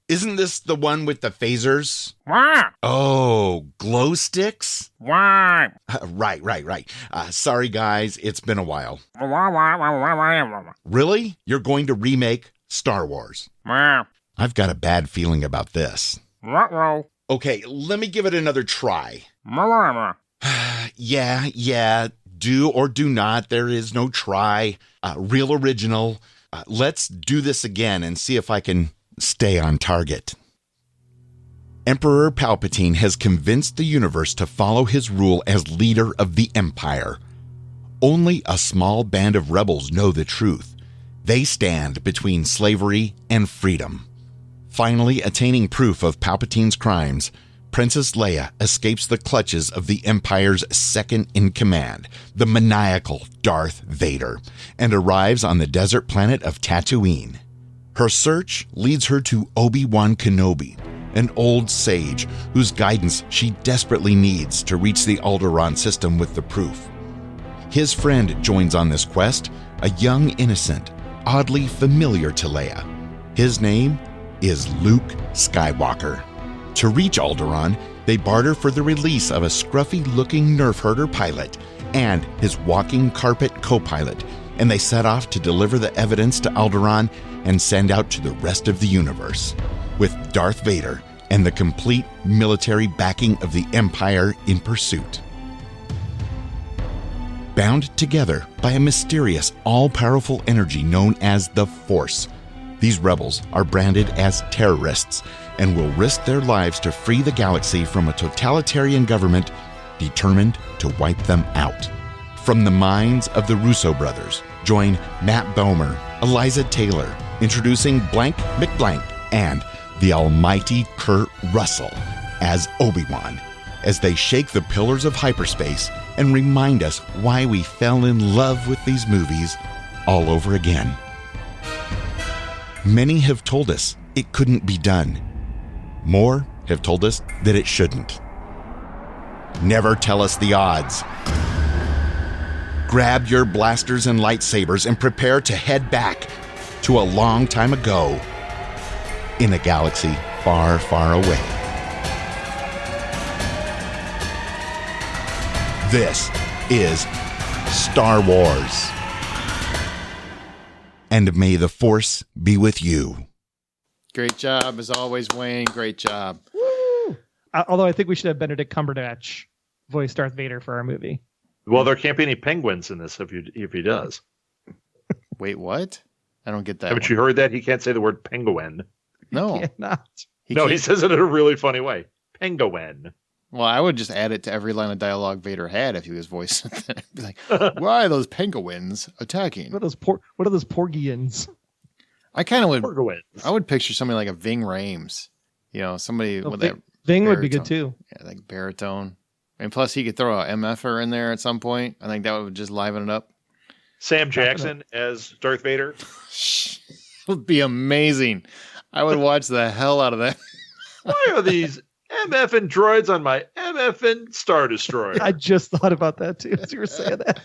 Isn't this the one with the phasers? Oh, glow sticks? Right. Sorry, guys. It's been a while. Really? You're going to remake Star Wars? I've got a bad feeling about this. Okay, let me give it another try. Yeah. Do or do not. There is no try. Real original. Let's do this again and see if I can stay on target. Emperor Palpatine has convinced the universe to follow his rule as leader of the Empire. Only a small band of rebels know the truth. They stand between slavery and freedom. Finally attaining proof of Palpatine's crimes, Princess Leia escapes the clutches of the Empire's second-in-command, the maniacal Darth Vader, and arrives on the desert planet of Tatooine. Her search leads her to Obi-Wan Kenobi, an old sage whose guidance she desperately needs to reach the Alderaan system with the proof. His friend joins on this quest, a young innocent, oddly familiar to Leia. His name is Luke Skywalker. To reach Alderaan, they barter for the release of a scruffy-looking nerf herder pilot and his walking carpet co-pilot, and they set off to deliver the evidence to Alderaan and send out to the rest of the universe, with Darth Vader and the complete military backing of the Empire in pursuit. Bound together by a mysterious, all-powerful energy known as the Force, these rebels are branded as terrorists and will risk their lives to free the galaxy from a totalitarian government determined to wipe them out. From the minds of the Russo brothers, join Matt Bomer, Eliza Taylor, introducing Blank McBlank, and the almighty Kurt Russell as Obi-Wan, as they shake the pillars of hyperspace and remind us why we fell in love with these movies all over again. Many have told us it couldn't be done. More have told us that it shouldn't. Never tell us the odds. Grab your blasters and lightsabers and prepare to head back to a long time ago in a galaxy far, far away. This is Star Wars. And may the Force be with you. Great job, as always, Wayne. Great job. Woo! Although I think we should have Benedict Cumberbatch voice Darth Vader for our movie. Well, there can't be any penguins in this if he does. Wait, what? I don't get that. Haven't you heard that? He can't say the word penguin. No. He cannot. He says it in a really funny way. Penguin. Well, I would just add it to every line of dialogue Vader had if he was voicing it. Be like, why are those penguins attacking? What are those Porgians? I kind of would. Porguins. I would picture somebody like a Ving Rhames. You know, somebody with that. Ving baritone. would be good too. Yeah, like baritone. And plus, he could throw a MFer in there at some point. I think that would just liven it up. Sam Jackson as Darth Vader. Would be amazing. I would watch the hell out of that. Why are these MFing droids on my MFing Star Destroyer? I just thought about that too as you were saying that.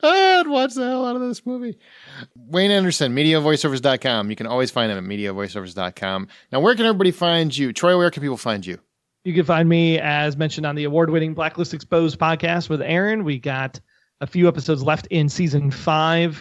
I'd watch the hell out of this movie. Wayne Henderson, MediaVoiceovers.com. You can always find him at MediaVoiceovers.com. Now, where can everybody find you? Troy, where can people find you? You can find me, as mentioned, on the award-winning Blacklist Exposed podcast with Aaron. We got a few episodes left in season 5.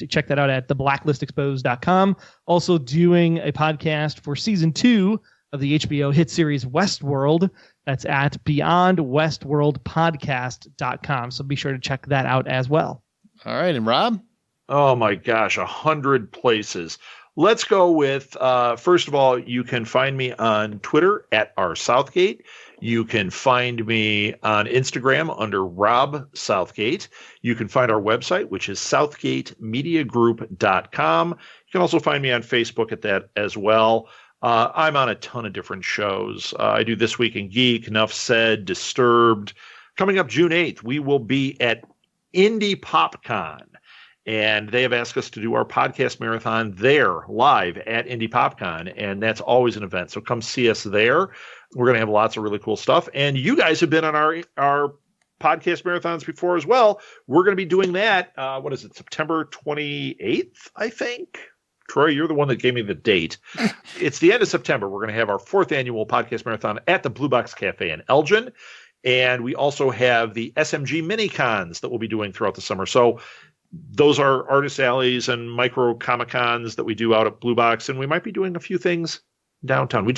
Check that out at theblacklisexposed.com. Also doing a podcast for season 2 of the HBO hit series Westworld. That's at beyondwestworldpodcast.com. So be sure to check that out as well. All right. And Rob? Oh my gosh, 100 places. Let's go with, first of all, you can find me on Twitter at @Southgate. You can find me on Instagram under Rob Southgate. You can find our website, which is southgatemediagroup.com. You can also find me on Facebook at that as well. I'm on a ton of different shows. I do This Week in Geek, Enough Said, Disturbed. Coming up June 8th, we will be at Indie PopCon. And they have asked us to do our podcast marathon there live at Indie PopCon. And that's always an event. So come see us there. We're going to have lots of really cool stuff. And you guys have been on our podcast marathons before as well. We're going to be doing that. What is it? September 28th, I think. Troy, you're the one that gave me the date. It's the end of September. We're going to have our 4th annual podcast marathon at the Blue Box Cafe in Elgin. And we also have the SMG mini cons that we'll be doing throughout the summer. So those are artist alleys and micro comic cons that we do out at Blue Box. And we might be doing a few things downtown. We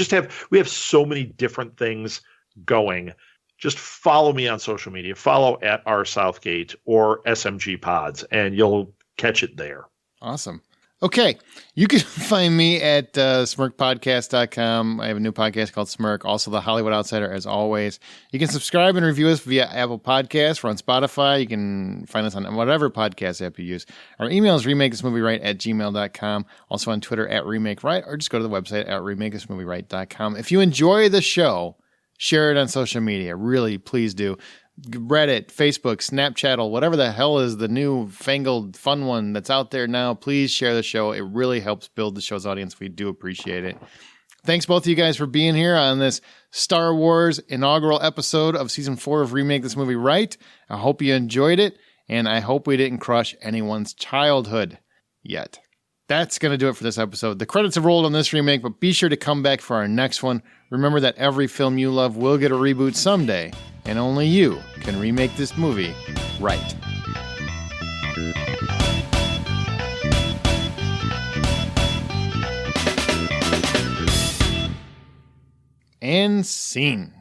have so many different things going. Just follow me on social media. Follow at @Southgate or SMG Pods, and you'll catch it there. Awesome. Okay, you can find me at smirkpodcast.com. I have a new podcast called Smirk, also The Hollywood Outsider, as always. You can subscribe and review us via Apple Podcasts. We're on Spotify. You can find us on whatever podcast app you use. Our email is remakethismovieright@gmail.com. Also on Twitter @RemakeRight, or just go to the website at remakethismovieright.com. If you enjoy the show, share it on social media. Really, please do. Reddit, Facebook, Snapchat, whatever the hell is the new fangled fun one that's out there now, please share the show. It really helps build the show's audience. We do appreciate it. Thanks both of you guys for being here on this Star Wars inaugural episode of Season 4 of Remake This Movie Right. I hope you enjoyed it, and I hope we didn't crush anyone's childhood yet. That's going to do it for this episode. The credits have rolled on this remake, but be sure to come back for our next one. Remember that every film you love will get a reboot someday, and only you can remake this movie right. And scene.